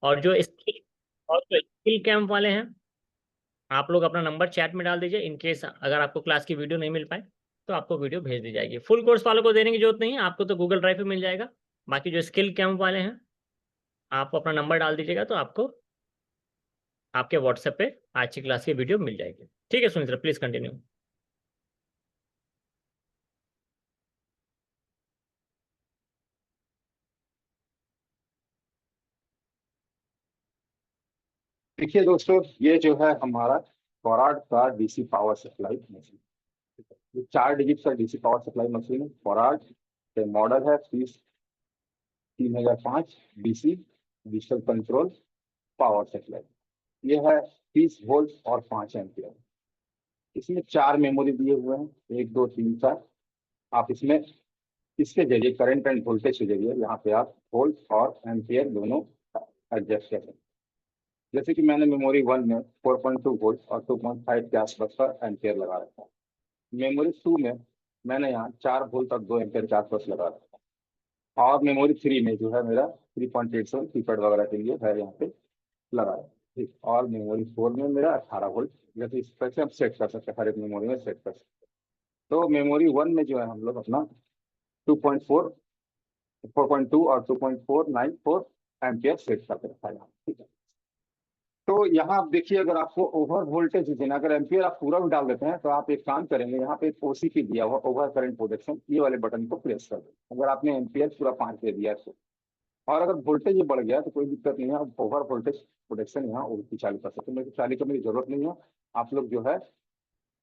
और जो skill camp वाले हैं, आप लोग अपना नंबर चैट में डाल दीजिए। इन केस अगर आपको क्लास की वीडियो नहीं मिल पाए तो आपको वीडियो भेज दी जाएगी। फुल कोर्स वालों को देने की जरूरत नहीं है, आपको तो गूगल ड्राइव पे मिल जाएगा। बाकी जो स्किल कैंप वाले हैं, आप अपना नंबर डाल दीजिएगा तो आपको आपके व्हाट्सएप पे आज की क्लास की वीडियो मिल जाएगी। ठीक है सुमित्रा, प्लीज कंटिन्यू। देखिए दोस्तों, ये जो है हमारा फॉरवर्ड का डीसी पावर सप्लाई मशीन। ये 4 डिजिट का डीसी पावर सप्लाई मशीन है। फॉरवर्ड के मॉडल है 3005 DC digital control power supply. ये है 30 वोल्ट और 5 एम्पियर। इसमें 4 मेमोरी दिए हुए हैं, 1 2 3 4। आप इसमें इसके जरिए करंट एंड वोल्टेज के जरिए यहाँ पे आप वोल्ट और एम्पियर दोनों एडजस्ट कर सकते हैं। जैसे कि मैंने मेमोरी 1 में 4.2 वोल्ट और 2.5 के आसपास का एम्पियर लगा रखा है। मेमोरी 2 में मैंने यहाँ 4 वोल्ट और 2 एम्पियर के आसपास लगा रखा है। और मेमोरी 3 में जो है मेरा 3.87 कीपैड वगैरह के लिए है यहाँ पे लगा है। ठीक। और मेमोरी 4 में मेरा 18 वोल्ट। जैसे इस तरह से हम सेट कर सकते हैं, हर एक मेमोरी में सेट कर सकते हैं। तो मेमोरी 1 में जो है हम लोग अपना 2.4 4.2 और 2.494 एम्पियर सेट करके रखा है यहाँ। ठीक है। तो यहाँ आप देखिए, अगर आपको ओवर वोल्टेज देना, अगर एम्पियर आप पूरा भी डाल देते हैं तो आप एक काम करेंगे, यहाँ पे एक ओसीपी दिया हुआ ओवर करंट प्रोटेक्शन, ये वाले बटन को प्रेस कर दें। अगर आपने एम्पियर पूरा 5 दे दिया है तो, और अगर वोल्टेज बढ़ गया तो कोई दिक्कत नहीं है, आप ओवर वोल्टेज प्रोटेक्शन यहाँ और चालू कर सकते हैं। मेरे को चालू करने की जरूरत नहीं है, आप लोग जो है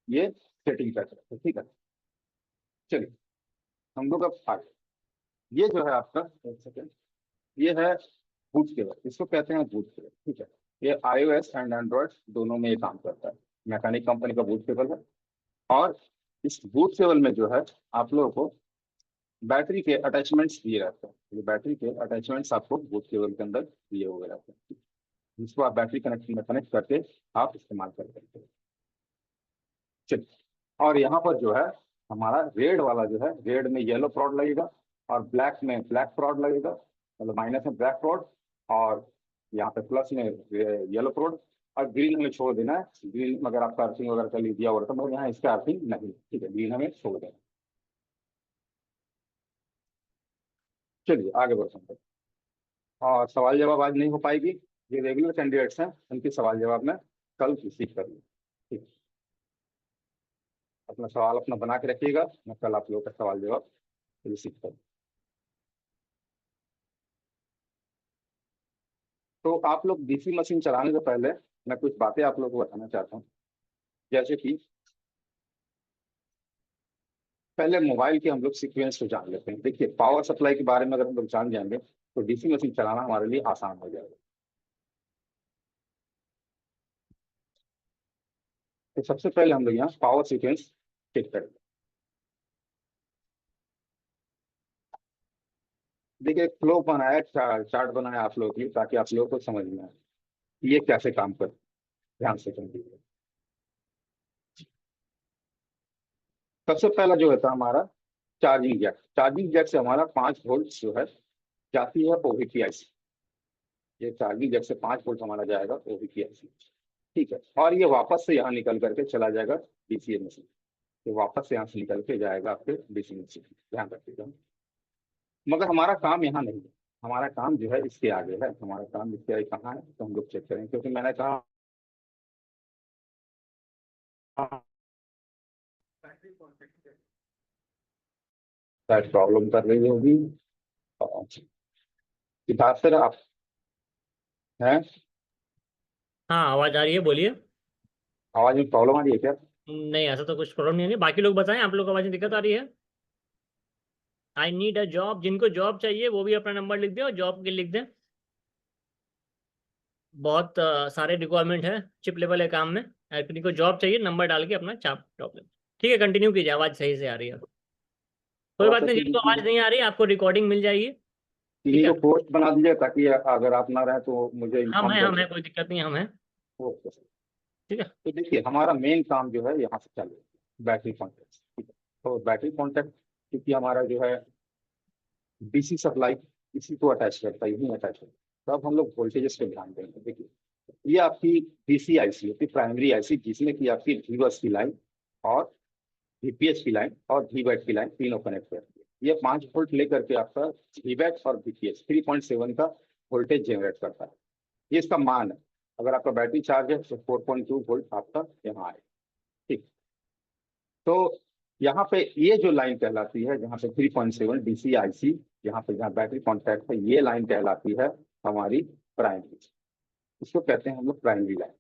ये सेटिंग कर सकते हैं। ठीक है, चलिए हम लोग अब आगे। ये जो है आपका, एक सेकेंड, ये है बूट केबल, इसको कहते हैं बूट केबल। ठीक है, ये आईओएस एंड एंड्रॉइड दोनों में ये काम करता है। मैकेनिक कंपनी का बूट केबल है। और इस बूट केबल में जो है आप लोगों को बैटरी के अटैचमेंट्स दिए रहते हैं। ये बैटरी के अटैचमेंट्स आपको बूट केबल के अंदर दिए हुए रहते हैं, जिसको आप बैटरी कनेक्शन में कनेक्ट करके आप इस्तेमाल कर सकते हैं। चलिए, और यहाँ पर जो है हमारा रेड वाला जो है, रेड में येलो प्रॉड लगेगा और ब्लैक में ब्लैक प्रॉड लगेगा, मतलब माइनस में ब्लैक प्रॉड, और यहाँ पे प्लस में येलो प्रॉड। और ग्रीन हमें छोड़ देना है। ग्रीन अगर आपका अर्थिंग वगैरह का दिया हुआ था, मगर यहाँ इसका अर्थिंग नहीं। ठीक है, ग्रीन हमें छोड़ देना। चलिए आगे बढ़ते हैं। और सवाल जवाब आज नहीं हो पाएगी। ये रेगुलर कैंडिडेट्स हैं, उनके सवाल जवाब में कल रिसीव करिए। ठीक, अपना सवाल अपना बना के रखिएगा, मैं कल आप लोगों का सवाल जवाब रिसीव करूँ। तो आप लोग डीसी मशीन चलाने से पहले मैं कुछ बातें आप लोगों को बताना चाहता हूँ। जैसे कि पहले मोबाइल के हम लोग सीक्वेंस को जान लेते हैं। देखिए, पावर सप्लाई के बारे में अगर हम लोग जान जाएंगे तो डीसी मशीन चलाना हमारे लिए आसान हो जाएगा। तो सबसे पहले हम लोग यहाँ पावर सीक्वेंस चेक करेंगे। देखिए, फ्लो बनाया, चार्ट बनाया आप लोगों के लिए, ताकि आप लोगों को समझ में आए कि ये कैसे काम कर। ध्यान से समझिए। सबसे पहला जो होता है हमारा चार्जिंग जैक। चार्जिंग जैक से हमारा 5 वोल्ट जो है जाती है ओवीपीआई से। ये चार्जिंग जैक से 5 वोल्ट हमारा जाएगा ओवीपीआई से। ठीक है, और ये वापस से यहाँ निकल करके चला जाएगा डीसीए मशीन। तो वापस से यहाँ से निकल के जाएगा आपके डीसी मशीन। ध्यान रखिएगा। मगर हमारा काम यहाँ नहीं है, हमारा काम जो है इसके आगे है। हमारा काम इसके आगे कहाँ है तो हम लोग चेक करें, क्योंकि मैंने कहा शायद प्रॉब्लम कर रही होगी। सिद्धार्थ सर आप हैं? हाँ, आवाज आ रही है, बोलिए। आवाज में प्रॉब्लम आ रही है क्या? नहीं, ऐसा तो कुछ प्रॉब्लम नहीं है। बाकी लोग बताएं, आप लोग को आवाज में दिक्कत आ रही है? आई नीड अ जॉब, जिनको जॉब चाहिए वो भी अपना नंबर लिख दें और जॉब के लिख दें। बहुत सारे रिक्वायरमेंट है चिप लेवल है काम में। अगर किसी को जॉब चाहिए, नंबर डाल के अपना चाप जॉब लें। ठीक है, कंटिन्यू कीजिए, आवाज़ सही से आ रही है। कोई थोड़ा बात सा नहीं, जिनको आवाज़ नहीं आ रही आपको रिकॉर्डिंग मिल जाएगी। ठीक किन्हीं है। को पोस्ट बना दीजिए, ताकि अगर आप ना रहे तो मुझे इन्फॉर्म कर हम दें। है, कोई दिक्कत नहीं, हम है। Okay sir. ठीक है। तो देखिए, हमारा मेन काम जो है यहाँ से चालू है, बैटरी कॉन्टैक्ट। ठीक है, तो बैटरी कॉन्टैक्ट क्योंकि हमारा जो है डीसी सप्लाई इसी को अटैच करता है, यही अटैच करता है। तो अब हम लोग वोल्टेजेस पे ध्यान देंगे। देखिए, ये आपकी डीसी आईसी होती है, प्राइमरी आईसी, जिसमें कि आपकी वी की लाइन और वीपीएस की लाइन और वीवैट की लाइन तीनों कनेक्ट करती है। ये 5 वोल्ट लेकर के आपका वीवैट और वीपीएस 3.7 का वोल्टेज जनरेट करता है। ये इसका मान है। अगर आपका बैटरी चार्ज है तो 4.2 वोल्ट आपका यहाँ आए। ठीक, तो यहाँ पे ये जो लाइन कहलाती है, जहाँ पे 3.7 डीसी आईसी, यहाँ पे जहाँ बैटरी कॉन्टैक्ट है, ये लाइन कहलाती है हमारी प्राइमरी। इसको कहते हैं हम लोग प्राइमरी लाइन,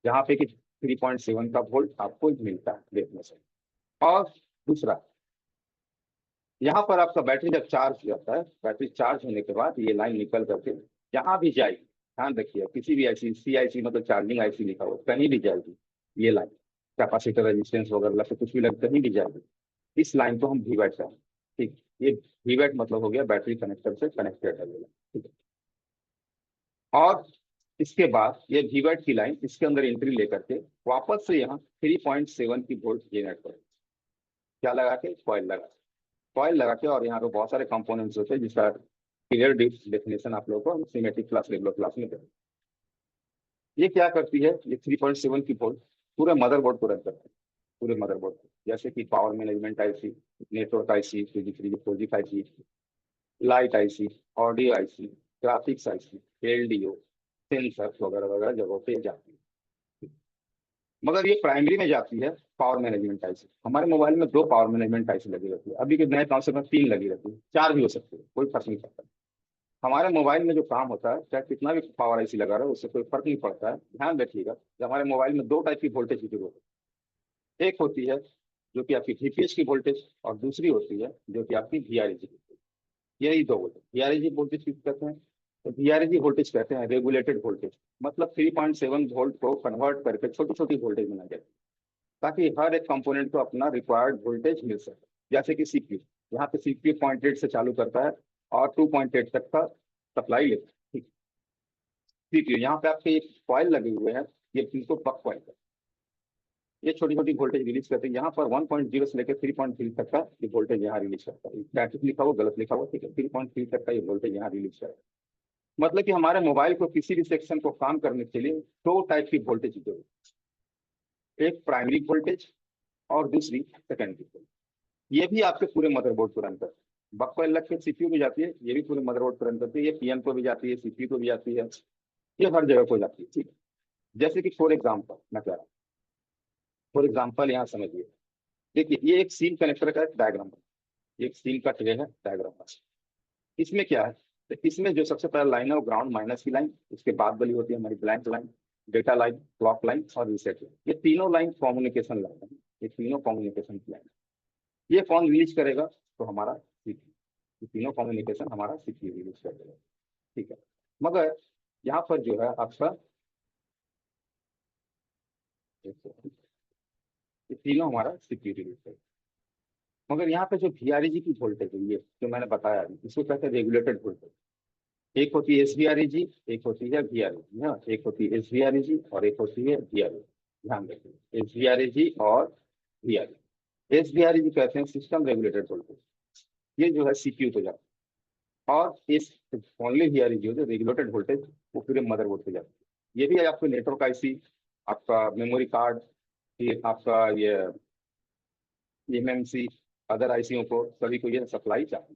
जहाँ पे कि 3.7 का वोल्ट आपको मिलता है देखने से। और दूसरा, यहाँ पर आपका बैटरी जब चार्ज हो जाता है, बैटरी चार्ज होने के बाद ये लाइन निकल करके जहाँ भी जाएगी, ध्यान रखिए, किसी भी आईसी, सी आईसी मतलब चार्जिंग आईसी लिखा हो, कहीं भी जाएगी ये लाइन, कैपेसिटर रेजिस्टेंस वगैरह से कुछ भी लग, कहीं भी जाएगी, इस लाइन को हम वीवैट कहें। ठीक, ये वीवैट मतलब हो गया बैटरी कनेक्टर से कनेक्टेड है ये लाइन। ठीक है, और इसके बाद ये वीवैट की लाइन इसके अंदर एंट्री लेकर के वापस से यहाँ 3.7 की वोल्ट जनरेट करें। क्या लगा के? कॉइल लगा के, और यहाँ पे बहुत सारे कंपोनेंट्स होते हैं जिसका क्लियर डेफिनेशन आप लोगों को सिमेट्रिक क्लास, रेगुलर क्लास में देंगे। ये क्या करती है? ये 3.7 की वोल्ट पूरे मदरबोर्ड को रन करती है, पूरे मदरबोर्ड को, जैसे कि power management IC, network IC, 2G 3G 4G 5G, light IC, audio IC, graphics IC, LDO, sensor वगैरह वगैरह जगहों पे जाती है। मगर ये प्राइमरी में जाती है पावर मैनेजमेंट आईसी। हमारे मोबाइल में 2 पावर मैनेजमेंट आईसी लगी रहती है, अभी के नए कॉन्सेप्ट में 3 लगी रहती है, 4 भी हो सकती है, कोई फर्क नहीं पड़ता। हमारे मोबाइल में जो काम होता है, चाहे कितना भी पावर आईसी लगा रहे हो, उससे कोई फर्क नहीं पड़ता है। ध्यान रखिएगा कि हमारे मोबाइल में 2 टाइप की वोल्टेज की जरूरत है। एक होती है जो कि आपकी वीपीएस की वोल्टेज, और दूसरी होती है जो कि आपकी वीआरएजी की। यही 2 वोल्टेज। वीआरएजी वोल्टेज किस कहते हैं? तो वीआरएजी वोल्टेज कहते हैं रेगुलेटेड वोल्टेज, मतलब 3.7 वोल्ट को कन्वर्ट करके छोटी छोटी वोल्टेज बनाई जाती है, ताकि हर एक कंपोनेंट को अपना रिक्वायर्ड वोल्टेज मिल सके। जैसे कि सीपीयू, यहाँ पे सीपीयू 0.8 से चालू करता है और 2.8 तक का सप्लाई लेता है। ठीक, सीपीयू यहाँ पे आपके कॉइल लगे हुए हैं, ये इनको बक कॉइल है, ये छोटी छोटी वोल्टेज रिलीज करते हैं। यहाँ पर 1.0 से लेकर 3.3 तक का ये वोल्टेज यहाँ रिलीज करता है। स्टैटिक लिखा हुआ, गलत लिखा हुआ, ठीक है, 3.3 तक का ये वोल्टेज यहाँ रिलीज करता है। मतलब कि हमारे मोबाइल को किसी भी सेक्शन को काम करने के लिए 2 टाइप की वोल्टेज की जरूरत है, एक प्राइमरी वोल्टेज और दूसरी सेकेंडरी वोल्टेज। ये भी आपके पूरे मदरबोर्ड को रन करती है। बक कॉइल लग के सीपीयू भी जाती है, ये भी पूरे मदरबोर्ड को रन करती है, ये पीएम को भी जाती है, सीपीयू को भी जाती है, ये हर जगह को जाती है। ठीक है, जैसे कि फॉर एग्जाम्पल मैं कह रहा हूँ, फॉर एग्जाम्पल यहाँ समझिए। देखिए, ये एक सीम कनेक्टर का डायग्राम है, एक सीम का ट्रे है, डायग्राम है। इसमें क्या है? तो इसमें जो सबसे पहला लाइन है वो ग्राउंड माइनस की लाइन, उसके बाद वाली होती है हमारी blank line, data line, clock line और रीसेट लाइन। ये तीनों लाइन कम्युनिकेशन लाइन है, ये तीनों कम्युनिकेशन की लाइन। ये कौन रिलीज करेगा? तो हमारा सीपीयू। ये तीनों कम्युनिकेशन हमारा सीपीयू रिलीज करेगा। ठीक है, मगर यहाँ पर जो है आपका, ये तीनों हमारा सीपीयू रिलीज करेगा। मगर यहाँ पे जो वीआरएजी की वोल्टेज है, ये जो मैंने बताया अभी, इसको कहते हैं रेगुलेटेड वोल्टेज। एक होती है एसवीआरएजी, एक होती है वीआरएजी, हाँ, एक होती है एसवीआरएजी और एक होती है वीआरएजी। ध्यान रखिए, एसवीआरएजी और वीआरएजी। एसवीआरएजी कहते हैं सिस्टम रेगुलेटेड वोल्टेज, ये जो है सीपीयू को जाता है। और इस ओनली वीआरएजी जो रेगुलेटेड वोल्टेज, वो पूरे मदरबोर्ड पे जाती है। ये भी है आपको नेटवर्क आईसी, आपका मेमोरी कार्ड, ये आपका ये एमएमसी, अदर आईसीओ को, सभी को ये सप्लाई चाहिए।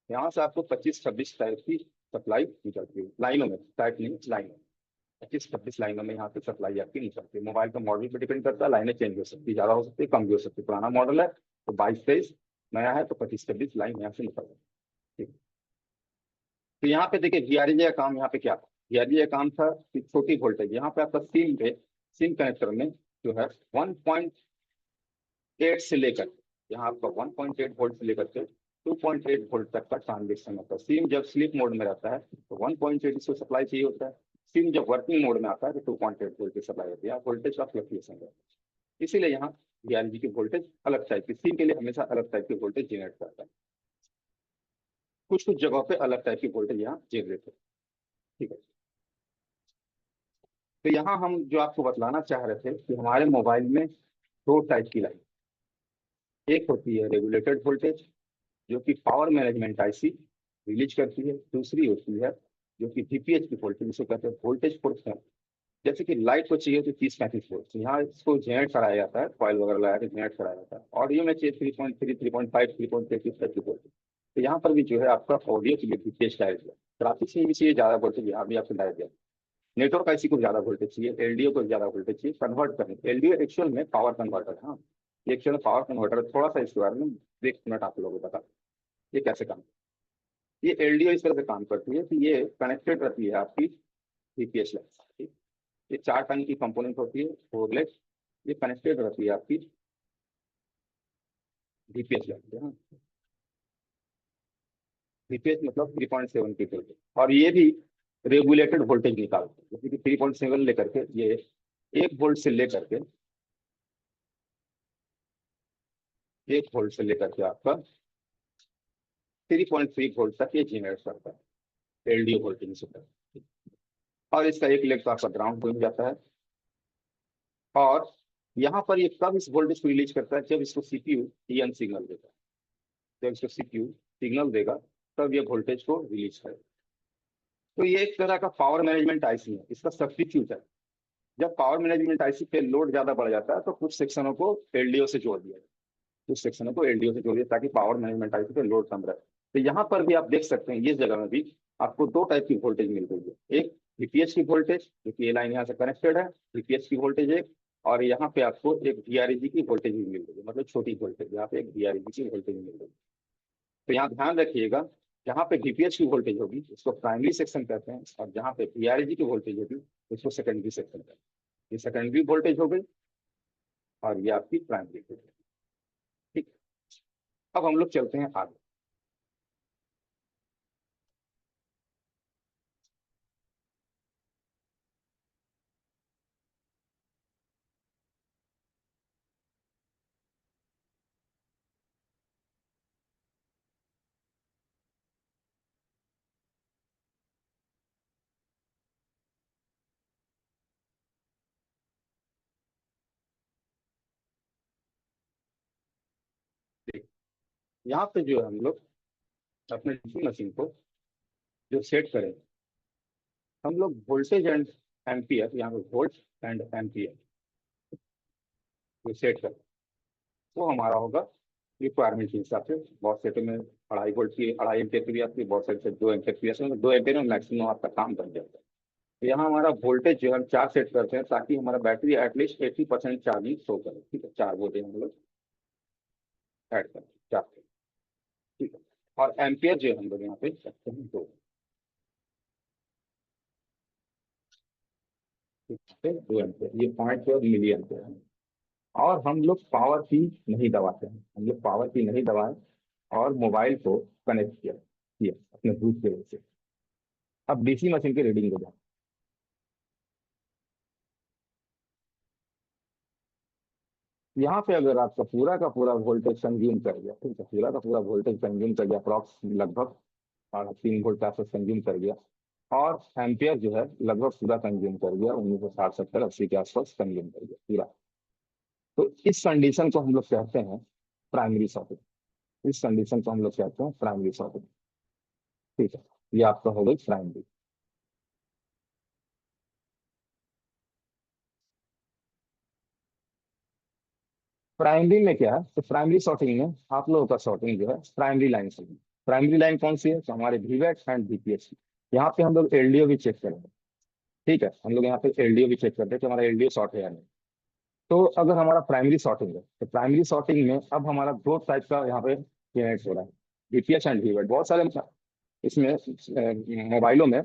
यहाँ से आपको 25-26 टाइप की सप्लाई निकलती है लाइनों में, टाइप नहीं, लाइनों में 25-26 लाइनों में यहाँ पे सप्लाई आपकी निकलती है। मोबाइल का मॉडल पे डिपेंड करता है, लाइनें चेंज हो सकती है, ज्यादा हो सकती है, कम भी हो सकती है। पुराना मॉडल है तो 22-23, नया है तो 25-26 लाइन यहाँ से निकल रही है। ठीक, तो यहाँ पे देखिए वीआरजे का काम, यहाँ पे क्या था? वीआरजे का काम था कि छोटी वोल्टेज, यहाँ पे आपका सिम पे, सिम कनेक्टर में जो है 1.8 से लेकर, यहाँ आपका 1.8 वोल्ट से लेकर के 2.8 वोल्ट तक का ट्रांजेक्शन होता है। सिम जब स्लीप मोड में रहता है तो 1.8 इसको सप्लाई चाहिए होता है। सिम जब वर्किंग मोड में आता है तो 2.8 वोल्ट की सप्लाई होती है। वोल्टेज का फ्लक्चुएशन रहता है, इसीलिए यहाँ वीआरजी की वोल्टेज अलग टाइप की, सिम के लिए हमेशा अलग टाइप की वोल्टेज जनरेट करता है। कुछ कुछ जगहों पे अलग टाइप की वोल्टेज यहाँ जनरेट होती है। ठीक है, तो यहाँ हम जो आपको बतलाना चाह रहे थे कि हमारे मोबाइल में 2 टाइप की लाइन, एक होती है रेगुलेटेड वोल्टेज जो कि पावर मैनेजमेंट आईसी रिलीज करती है, दूसरी होती है जो कि VPH की वोल्टेज, जिसको कहते हैं वोल्टेज फॉर। जैसे कि लाइट को चाहिए तो 30-35 वोल्ट, तो यहाँ इसको जेनरेट कराया जाता है, कॉइल वगैरह लगा के जेनरेट कराया जाता है। ऑडियो में चाहिए 3.3, 3.5, 3.33 वोल्ट। तो यहाँ पर भी जो है आपका ऑडियो के लिए VPH डायल है। ग्राफिक्स में भी चाहिए ज्यादा वोल्टेज, यहाँ भी आपको डायल दिया। नेटवर्क आईसी को ज्यादा वोल्टेज चाहिए, LDO को ज्यादा वोल्टेज चाहिए कन्वर्ट करने। LDO एक्चुअल में पावर कन्वर्टर है। हाँ, ये एक्चुअल में पावर कन्वर्टर है। थोड़ा सा इसके बारे में एक मिनट आप लोगों को बता, ये कैसे काम। ये LDO इस तरह से काम करती है कि ये कनेक्टेड रहती है आपकी VPH लाइन। ये 4 टन की कंपोनेंट होती है, 4 लेग। ये कनेक्टेड रहती है आपकी VPH लाइन। हाँ, VPH मतलब 3.7 की वोल्टेज, और ये भी रेगुलेटेड वोल्टेज निकालते हैं। जैसे कि 3.7 लेकर के ये 1 वोल्ट से लेकर के 1 वोल्ट से लेकर के आपका 3.3 वोल्ट तक ये जनरेट करता है LDO वोल्टेज से। और इसका एक लेग तो आपका ग्राउंड बन जाता है। और यहाँ पर ये कब इस वोल्टेज को रिलीज करता है, जब इसको CPU EN सिग्नल देगा। जब इसको CPU सिग्नल देगा तब ये वोल्टेज को रिलीज करेगा। तो ये एक तरह का पावर मैनेजमेंट आईसी है, इसका सब्स्टिट्यूट है। जब पावर मैनेजमेंट आईसी पे लोड ज्यादा बढ़ जाता है तो कुछ सेक्शनों को LDO से जोड़ दिया, कुछ सेक्शनों को LDO से जोड़ दिया, ताकि पावर मैनेजमेंट आईसी पे लोड कम रहे। तो यहाँ पर भी आप देख सकते हैं, इस जगह में भी आपको 2 टाइप की वोल्टेज मिल रही है। एक VPH की वोल्टेज, जो कि ये लाइन यहाँ से कनेक्टेड है, VPH की वोल्टेज एक। और यहाँ पे आपको एक VREG की वोल्टेज भी मिल रही है, मतलब छोटी वोल्टेज। यहाँ पे एक VREG की वोल्टेज मिल रही है। तो यहाँ ध्यान रखिएगा, जहाँ पे VPH की वोल्टेज होगी उसको प्राइमरी सेक्शन कहते हैं, और जहाँ पे VREG की वोल्टेज होगी उसको सेकेंडरी सेक्शन कहते हैं। ये सेकेंडरी वोल्टेज हो गई और ये आपकी प्राइमरी वोल्टेज। ठीक, अब हम लोग चलते हैं आगे। ठीक, यहाँ पे जो है हम लोग अपने डीसी मशीन को जो सेट करें, हम लोग वोल्टेज एंड एम्पियर, यहाँ पे वोल्ट एंड एम्पियर जो सेट करें, वो हमारा होगा रिक्वायरमेंट के हिसाब से। बहुत सेटों में 2.5 वोल्ट की, 2.5 एम्पियर की भी आती है, बहुत सेट से 2 एम्पियर की आती है। 2 एम्पियर में मैक्सिमम आपका काम बन जाता है। तो यहाँ हमारा वोल्टेज जो है हम 4 सेट करते हैं, ताकि हमारा बैटरी एटलीस्ट 80% चार्जिंग शो करे। ठीक है, 4 वोल्टेज हम लोग ऐड करें, 4। ठीक है, और एम्पियर जो हम लोग यहाँ पे रखते हैं 2। ठीक है, 2 एम्पियर, ये 5 मिली एम्पियर है। और हम लोग पावर की नहीं दबाते हैं, हम लोग पावर की नहीं दबाए और मोबाइल को कनेक्ट किया अपने ब्लूटूथ के वजह से। अब डीसी मशीन की रीडिंग को जाए, यहाँ पे अगर आपका पूरा का पूरा वोल्टेज कंज्यूम कर गया, ठीक है, पूरा का पूरा वोल्टेज कंज्यूम कर गया, अप्रॉक्स लगभग 3 वोल्ट का आसपास कंज्यूम कर गया, और एम्पियर जो है लगभग पूरा कंज्यूम कर गया, 1960, 70, 80 के आसपास कंज्यूम कर गया पूरा। तो इस कंडीशन को हम लोग कहते हैं प्राइमरी शॉर्टेज। इस कंडीशन को हम लोग कहते हैं प्राइमरी शॉर्टेज। ठीक है, ये आपका हो गई प्राइमरी। प्राइमरी में क्या है, तो प्राइमरी शॉर्टिंग में आप लोगों का शॉर्टिंग जो है प्राइमरी लाइन से। प्राइमरी लाइन कौन सी है, तो हमारे VWAT एंड VPH। यहाँ पे हम लोग LDO भी चेक करेंगे। ठीक है, हम लोग यहाँ पे LDO भी चेक करते हैं कि हमारा LDO शॉर्ट है या नहीं। तो अगर हमारा प्राइमरी शॉर्टिंग है, तो प्राइमरी शॉर्टिंग में अब हमारा 2 टाइप का यहाँ पे जनरेट हो रहा है, VPH एंड VWAT। बहुत सारे इसमें मोबाइलों में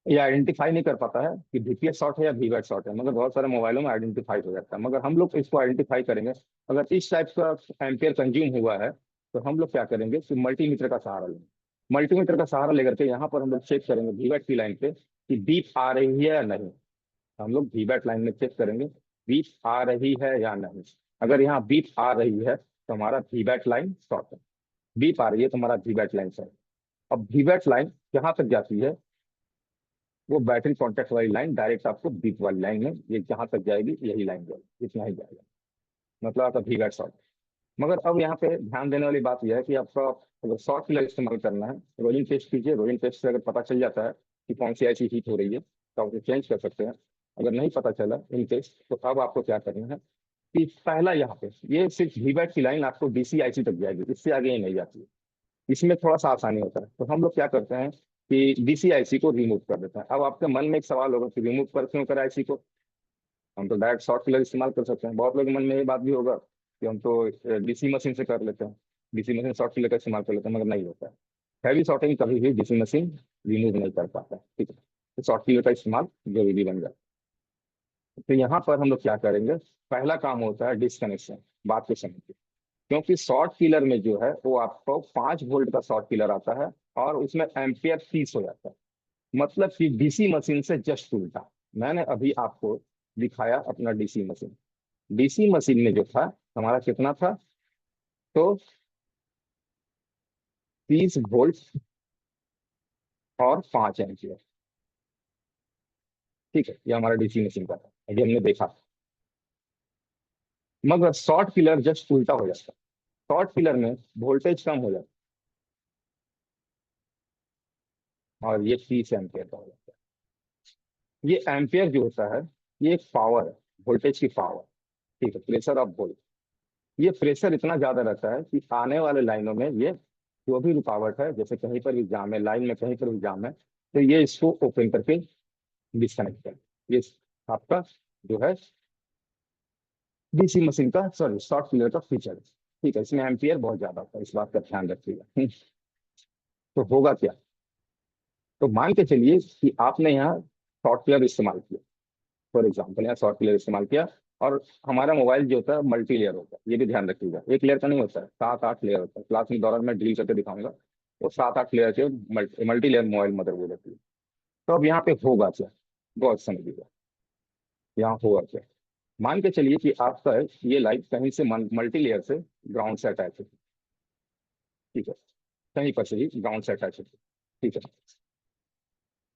ये आइडेंटिफाई नहीं कर पाता है कि VPH शॉर्ट है या VWAT शॉर्ट है, मगर बहुत सारे मोबाइलों में आइडेंटिफाई हो जाता है। मगर हम लोग इसको आइडेंटिफाई करेंगे, अगर इस टाइप का एम्पियर कंज्यूम हुआ है, तो हम लोग क्या करेंगे कि मल्टीमीटर का सहारा लेंगे। मल्टीमीटर का सहारा लेकर के यहाँ पर हम लोग चेक करेंगे VWAT की लाइन पे कि बीप आ रही है या नहीं। हम लोग VWAT लाइन में चेक करेंगे बीप आ रही है या नहीं। अगर यहाँ बीप आ रही है तो हमारा VWAT लाइन शॉर्ट है। बीप आ रही है तो हमारा VWAT लाइन शॉर्ट। अब VWAT लाइन कहाँ तक जाती है, वो बैटरी कॉन्टेक्ट वाली लाइन डायरेक्ट आपको बीप वाली लाइन में, ये जहां तक जाएगी यही लाइन जाएगी, इतना ही जाएगा, मतलब आपका VWAT शॉर्ट। मगर अब यहाँ पे ध्यान देने वाली बात यह है कि आपका अगर शॉर्ट फिलर इस्तेमाल करना है, रोलिंग टेस्ट कीजिए। रोलिंग टेस्ट से अगर पता चल जाता है कि कौन सी आईसी हीट हो रही है तो आप उसे चेंज कर सकते हैं। अगर नहीं पता चला इन केस, तो अब आपको क्या करना है कि पहला यहाँ पे ये सिर्फ वीबैट की लाइन आपको डीसी आईसी तक जाएगी, इससे आगे ये नहीं जाती है। इसमें थोड़ा सा आसानी होता है, तो हम लोग क्या करते हैं कि डीसी आईसी को रिमूव कर देते हैं। अब आपके मन में एक सवाल होगा कि रिमूव कर क्यों करें आईसी को, हम तो डायरेक्ट शॉर्ट फिलर इस्तेमाल कर सकते हैं। बहुत लोगों के मन में ये बात भी होगा कि हम तो डीसी मशीन से कर लेते हैं, डीसी मशीन शॉर्ट फिलर का इस्तेमाल कर लेते हैं, मगर नहीं होता है। हैवी शॉर्टिंग कभी भी डीसी मशीन रिमूव नहीं कर पाता है, ठीक है। तो शॉर्ट फिलर का इस्तेमाल जरूरी बन जाता है। तो यहाँ पर हम लोग क्या करेंगे, पहला काम होता है डिस्कनेक्शन, बात को समझिए। क्योंकि शॉर्ट फिलर में जो है वो आपको 5 वोल्ट का शॉर्ट फिलर आता है और उसमें एम्पियर 30 हो जाता है, मतलब कि डीसी मशीन से जस्ट उल्टा। मैंने अभी आपको दिखाया अपना डीसी मशीन। डीसी मशीन में जो था हमारा कितना था, तो 30 वोल्ट और 5 एम्पियर, ठीक है। ये हमारा डीसी मशीन का था, अभी हमने देखा। मगर शॉर्ट फिलर जस्ट उल्टा हो जाता है। शॉर्ट फिलर में वोल्टेज कम हो जाता है और ये 30 एम्पियर का हो जाता है। ये एम्पियर जो होता है ये एक पावर है, वोल्टेज की पावर, ठीक है, प्रेशर ऑफ वोल्ट। ये प्रेशर इतना ज्यादा रहता है कि आने वाले लाइनों में ये जो भी रुकावट है, जैसे कहीं पर भी जाम है, लाइन में कहीं पर भी जाम है, तो ये इसको ओपन करके डिस्कनेक्ट कर, ये आपका जो है डीसी मशीन का, सॉरी, शॉर्ट फिलर का फीचर है, ठीक है। इसमें एम्पियर बहुत ज्यादा होता है, इस बात का ध्यान रखिएगा। तो होगा क्या, तो मान के चलिए कि आपने यहाँ शॉर्ट फिलर इस्तेमाल किया, फॉर एग्जाम्पल यहाँ शॉर्ट लेयर इस्तेमाल किया, और हमारा मोबाइल जो होता है मल्टी लेयर होता है, ये भी ध्यान रखिएगा। एक लेयर का नहीं होता है, 7-8 लेयर होता है। क्लास में दौरान मैं ड्रिल करके दिखाऊंगा, वो 7-8 लेयर के मल्टी लेयर मोबाइल मदरबोर्ड होती है। तो अब यहाँ पे होगा क्या, बहुत समझिएगा। यहाँ होगा क्या, मान के चलिए कि आपका ये लाइट कहीं से मल्टी लेयर से ग्राउंड से अटैच है, ठीक है, कहीं पर से ही ग्राउंड से अटैच है, ठीक है।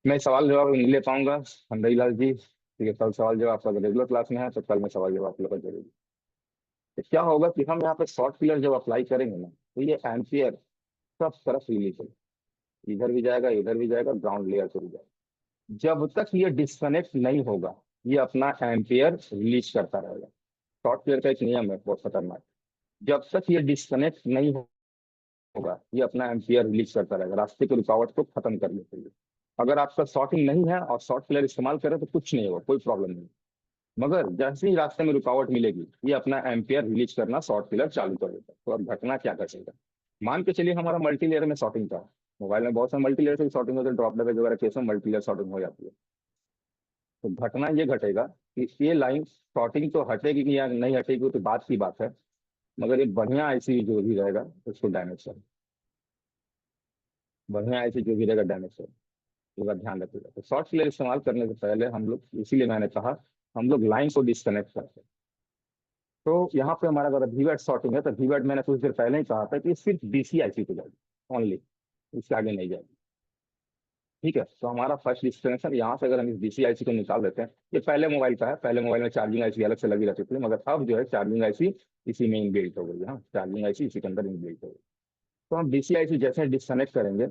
मैं सवाल जवाब नहीं ले पाऊंगा हंडई लाल जी, ठीक है। कल सवाल जवाब आपका रेगुलर क्लास में है, तो कल में सवाल जवाब आप लोग का जरूरी। तो क्या होगा कि हम यहाँ पे शॉर्ट फिलर जब अप्लाई करेंगे ना, तो ये एम्पियर सब तरफ रिलीज होगा, इधर भी जाएगा, इधर भी जाएगा, ग्राउंड लेयर से भी जाएगा। जब तक ये डिस्कनेक्ट नहीं होगा ये अपना एम्पियर रिलीज करता रहेगा। शॉर्ट फिलर का एक नियम है बहुत खतरनाक, जब तक ये डिस्कनेक्ट नहीं होगा ये अपना एम्पियर रिलीज करता रहेगा, रास्ते की रुकावट को खत्म करने के लिए। अगर आपका शॉर्टिंग नहीं है और शॉर्ट फिलर इस्तेमाल करें तो कुछ नहीं होगा, कोई प्रॉब्लम नहीं। मगर जैसे ही रास्ते में रुकावट मिलेगी ये अपना एम्पियर रिलीज करना शॉर्ट फिलर चालू कर देता है। तो अब घटना क्या घटेगा, मान के चलिए हमारा मल्टी लेयर में शॉर्टिंग था, मोबाइल में बहुत सारे मल्टी लेयर से शॉर्टिंग होती है, ड्रॉप डैमेज वगैरह केस में मल्टी लेयर शॉर्टिंग हो जाती है। तो घटना ये घटेगा कि ये लाइन शॉर्टिंग तो हटेगी या नहीं हटेगी वो तो बात की बात है, मगर ये बढ़िया आईसी जो भी रहेगा उसको डैमेज कर, बढ़िया आईसी जो भी रहेगा डैमेज कर, पूरा ध्यान रखिएगा। तो शॉर्ट फिलर इस्तेमाल करने से पहले हम लोग, इसीलिए मैंने कहा हम लोग लाइन को डिस्कनेक्ट करते हैं। तो यहाँ पे हमारा अगर वीवैट शॉर्टिंग है तो वीवैट मैंने कुछ देर पहले ही कहा था कि सिर्फ डीसी आईसी को जाएगी ओनली, इससे आगे नहीं जाएगी, ठीक है। तो हमारा फर्स्ट डिस्कनेक्शन यहाँ से अगर हम इस डीसी आईसी को निकाल देते हैं, ये पहले मोबाइल का है, पहले मोबाइल में चार्जिंग आईसी अलग से लगी रहती थी, मगर अब जो है चार्जिंग आईसी इसी में इनबिल्ट हो गई, हाँ, चार्जिंग आईसी इसी के अंदर इनबिल्ट हो गई। तो हम डीसी आईसी जैसे डिस्कनेक्ट करेंगे,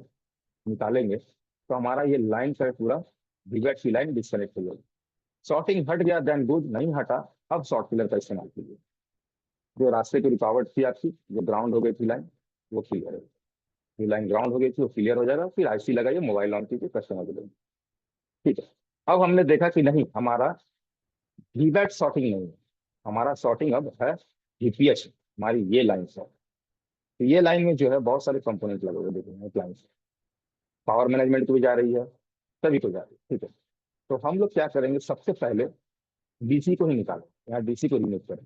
निकालेंगे, तो हमारा ये लाइन का पूरा वीवैट की लाइन डिस्कनेक्ट हो जाएगी। शॉर्टिंग हट गया देन गुड, नहीं हटा अब शॉर्ट फिलर का इस्तेमाल कीजिए। जो रास्ते की रुकावट थी आपकी, जो ग्राउंड हो गई थी लाइन, वो क्लियर है। जो लाइन ग्राउंड हो गई थी वो क्लियर हो जाएगा, फिर आईसी लगाइए, मोबाइल ऑन कीजिए, कस्टमर को देंगे, ठीक है। अब हमने देखा कि नहीं हमारा वीवैट शॉर्टिंग नहीं है, हमारा शॉर्टिंग अब है जीपीएस, हमारी ये लाइन से। तो ये लाइन में जो है बहुत सारे कंपोनेंट लगे हुए देखिए, एक लाइन से पावर मैनेजमेंट को भी जा रही है, सभी को जा रही है, ठीक है। तो हम लोग क्या करेंगे, सबसे पहले डीसी को ही निकालें, यहाँ डीसी को रिमूव करें।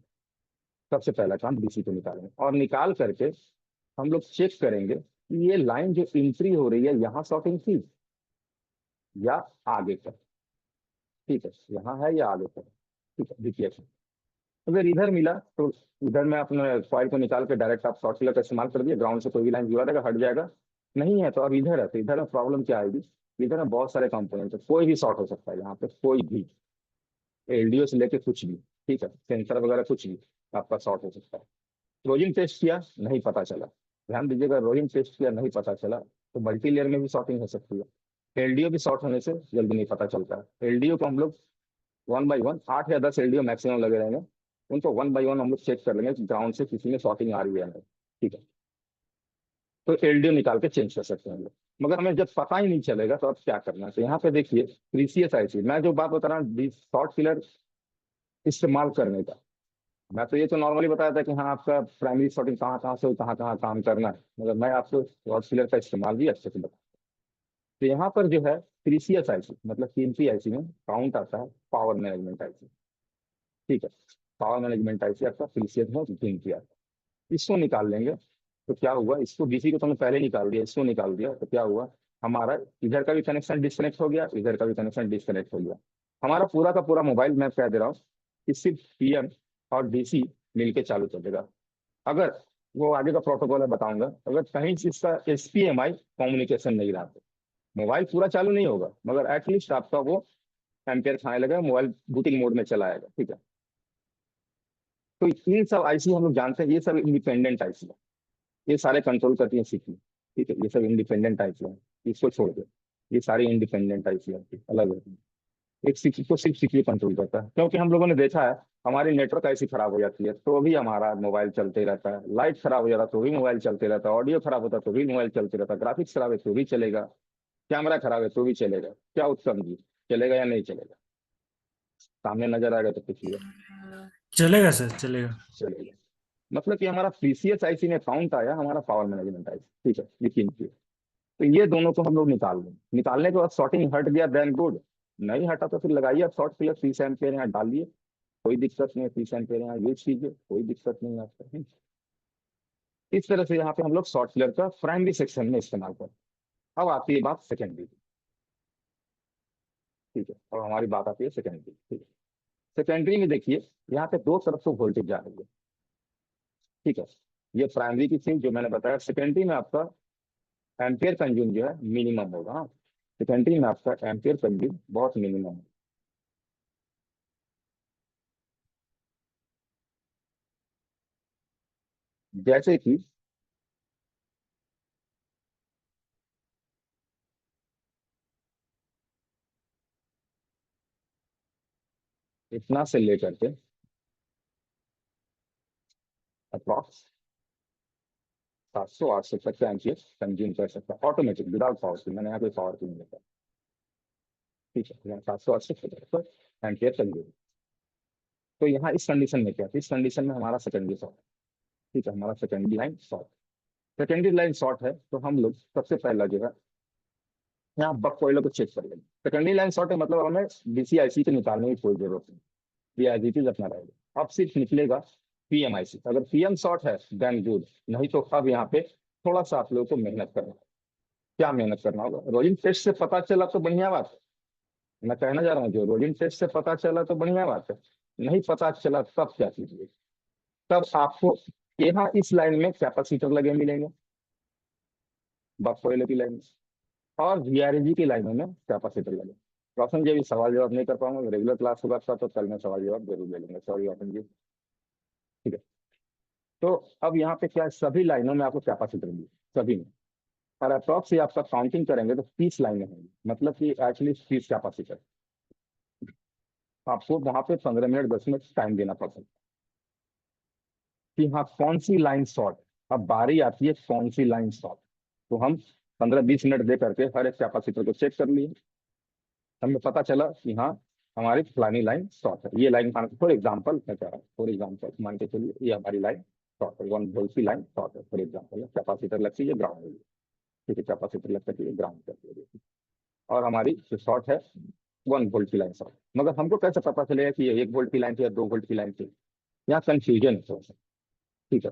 सबसे पहला काम डीसी को निकालेंगे और निकाल करके हम लोग चेक करेंगे कि ये लाइन जो एंट्री हो रही है यहाँ शॉर्टिंग थी या आगे पर, ठीक है, यहाँ है या आगे पर, ठीक है, डीपीएस। अगर इधर मिला तो इधर में अपने कॉइल को निकाल के डायरेक्ट आप शॉर्ट फिलर का इस्तेमाल कर दिए, ग्राउंड से कोई भी लाइन जुड़ा रहेगा, हट जाएगा। नहीं है तो अब इधर है, तो इधर में प्रॉब्लम क्या आएगी, इधर में बहुत सारे कंपोनेंट है, कोई भी शॉर्ट हो सकता है यहाँ पे, कोई भी, एलडीओ से लेके कुछ भी, ठीक है, सेंसर वगैरह कुछ भी आपका शॉर्ट हो सकता है, रोलिंग टेस्ट किया, नहीं पता चला। ध्यान दीजिएगा, रोलिंग टेस्ट किया नहीं पता चला तो मल्टी लेयर में भी शॉर्टिंग हो सकती है। एलडीओ भी शॉर्ट होने से जल्दी नहीं पता चलता है। एलडीओ को हम लोग 1 बाई 1, 8 या 10 एलडीओ मैक्सिमम लगे रहेंगे, उनको 1 बाई 1 हम लोग चेक कर लेंगे कि ग्राउंड से किसी में शॉर्टिंग आ रही है या नहीं। ठीक है, तो एलडीओ निकाल के चेंज कर सकते हैं हम लोग। मगर हमें जब पता ही नहीं चलेगा तो अब क्या करना है, तो यहाँ पे देखिए प्रीसीएस आईसी, मैं जो बात बता रहा हूँ शॉर्ट फिलर इस्तेमाल करने का, मैं तो ये तो नॉर्मली बताया था कि हाँ आपका प्राइमरी शॉर्टिंग कहाँ कहाँ से कहाँ कहाँ काम करना है, मगर मैं आपको शॉर्ट फिलर का इस्तेमाल भी अच्छे से बता। तो यहाँ पर जो है प्रीसीएस आईसी मतलब कीमती आईसी में काउंट आता है पावर मैनेजमेंट आईसी। ठीक है, पावर मैनेजमेंट आईसी आपका प्रीसीएस में कीमती आता है। इसको निकाल लेंगे तो क्या हुआ, इसको डीसी को तो हमने पहले निकाल दिया, इसको निकाल दिया तो क्या हुआ, हमारा इधर का भी कनेक्शन डिस्कनेक्ट हो गया, इधर का भी कनेक्शन डिस्कनेक्ट हो गया। हमारा पूरा का पूरा मोबाइल, मैं कह दे रहा हूँ कि सिर्फ पीएम और डीसी मिलके चालू चलेगा। अगर वो आगे का प्रोटोकॉल है बताऊंगा, अगर कहीं से इसका एसपीएमआई कम्युनिकेशन नहीं रहा तो मोबाइल पूरा चालू नहीं होगा, मगर एटलीस्ट आपका वो एम्पेयर खाने लगा, मोबाइल बूटिंग मोड में चला आएगा। ठीक है, तो इन सब आईसी हम लोग जानते हैं, ये सब इंडिपेंडेंट आईसी है, ये सारे कंट्रोल करती है सीपीयू। ठीक है, ये सब इंडिपेंडेंट आईसी है, इसको छोड़ दो, ये सारी इंडिपेंडेंट आईसी है, अलग है। एक सीपीयू को सिर्फ सीपीयू कंट्रोल करता है, क्योंकि हम लोगों ने देखा है हमारी नेटवर्क ऐसी खराब हो जाती है तो भी हमारा मोबाइल चलते रहता है, लाइट खराब हो जाता है तो भी मोबाइल चलते रहता है, ऑडियो खराब होता है तो भी मोबाइल चलते रहता है, ग्राफिक्स खराब है तो भी चलेगा, कैमरा खराब है तो भी चलेगा। क्या उत्तम जी, चलेगा या नहीं चलेगा? सामने नजर आएगा तो कुछ भी चलेगा सर, चलेगा। चलेगा। मतलब कि हमारा पीसीएस आईसी में काउंट आया हमारा पावर मैनेजमेंट आईसी। ठीक है, ये कीमती है। तो ये दोनों को हम लोग निकाल लें, निकालने के बाद शॉर्टिंग हट गया देन गुड, नहीं हटा तो फिर लगाइए आप शॉर्ट फिलर 30 एम्पियर यहाँ डालिए, कोई दिक्कत नहीं है, 30 एम्पियर यहाँ यूज कीजिए, कोई दिक्कत नहीं है आपका। इस तरह से यहाँ पे हम लोग शॉर्ट फिलर का प्राइमरी सेक्शन में इस्तेमाल करते हैं। अब आती है बात सेकेंडरी। ठीक है, अब हमारी बात आती है सेकेंडरी। ठीक है, सेकेंडरी में देखिए यहाँ पे दो तरफ से वोल्टेज जा रही है। ठीक है, ये प्राइमरी की थी जो मैंने बताया, सेकेंडरी में आपका एम्पियर कंज्यूम जो है मिनिमम होगा। हाँ, सेकेंडरी में आपका एम्पियर कंज्यूम बहुत मिनिमम है। जैसे कि इतना से लेकर के अप्रॉक्स 700 800 तक का एम्पियर कंज्यूम कर सकता है ऑटोमेटिक विदाउट पावर की, मैंने यहाँ पे पावर की नहीं बताया। ठीक है, 700 800 तक एम्पियर कंज्यूम। तो यहाँ इस कंडीशन में क्या है, इस कंडीशन में हमारा सेकेंडरी शॉर्ट। ठीक है, हमारा secondary line short, secondary line short है तो हम लोग सबसे पहला जो है यहाँ बक कॉइल को चेक कर लेंगे। सेकेंडरी लाइन शॉर्ट है मतलब हमें डीसीआईसी को निकालने की कोई जरूरत नहीं, ये एज इट इज अपना रहेगा। अब सिर्फ निकलेगा पीएमआईसी, अगर पीएम शॉर्ट है देन गुड, नहीं तो अब यहाँ पे थोड़ा सा आप लोगों को मेहनत करना है। क्या मेहनत करना होगा, रोलिंग टेस्ट से पता चला तो बढ़िया बात है, मैं कहना जा रहा हूँ जो रोलिंग टेस्ट से पता चला तो बढ़िया बात है, नहीं पता चला तब क्या कीजिए, तब आपको यहाँ इस लाइन में कैपेसिटर लगे मिलेंगे, बक कॉइल की लाइन में, और वीआरएजी की लाइनों में कैपेसिटर लगे। रोशन जी अभी सवाल जवाब नहीं कर पाऊंगा, रेगुलर क्लास होगा तो कल मैं सवाल जवाब जरूर ले लूंगा, सॉरी रोशन जी। ठीक है, तो अब यहाँ पे क्या है, सभी लाइनों में आपको कैपेसिटर मिले, सभी में, और अप्रॉक्स ही आपका काउंटिंग करेंगे तो 30 लाइनें होंगी, मतलब कि एटलीस्ट 30 कैपेसिटर। आपको वहां पे 15 मिनट 10 मिनट टाइम देना पड़ता है कि हाँ कौन सी लाइन शॉर्ट। अब बारी आती है कौन सी लाइन शॉर्ट, तो हम 15 20 मिनट दे करके हर एक कैपेसिटर को चेक कर लिए, हमें पता चला कि हाँ हमारी फलानी लाइन शॉर्ट है। ये लाइन फॉर एग्जाम्पल मैं कह रहा हूँ, फॉर एग्जाम्पल मान के चलिए ये हमारी लाइन शॉर्ट है, 1 वोल्ट की लाइन शॉर्ट है फॉर एग्जाम्पल, कैपेसिटर लगती है ग्राउंड है। ठीक है, कैपेसिटर लगता है ग्राउंड करती है, और हमारी जो शॉर्ट है 1 वोल्ट की लाइन शॉर्ट। मगर हमको कैसे पता चलेगा कि ये 1 वोल्ट की लाइन थी या 2 वोल्ट की लाइन थी, यहाँ कंफ्यूजन है। ठीक है,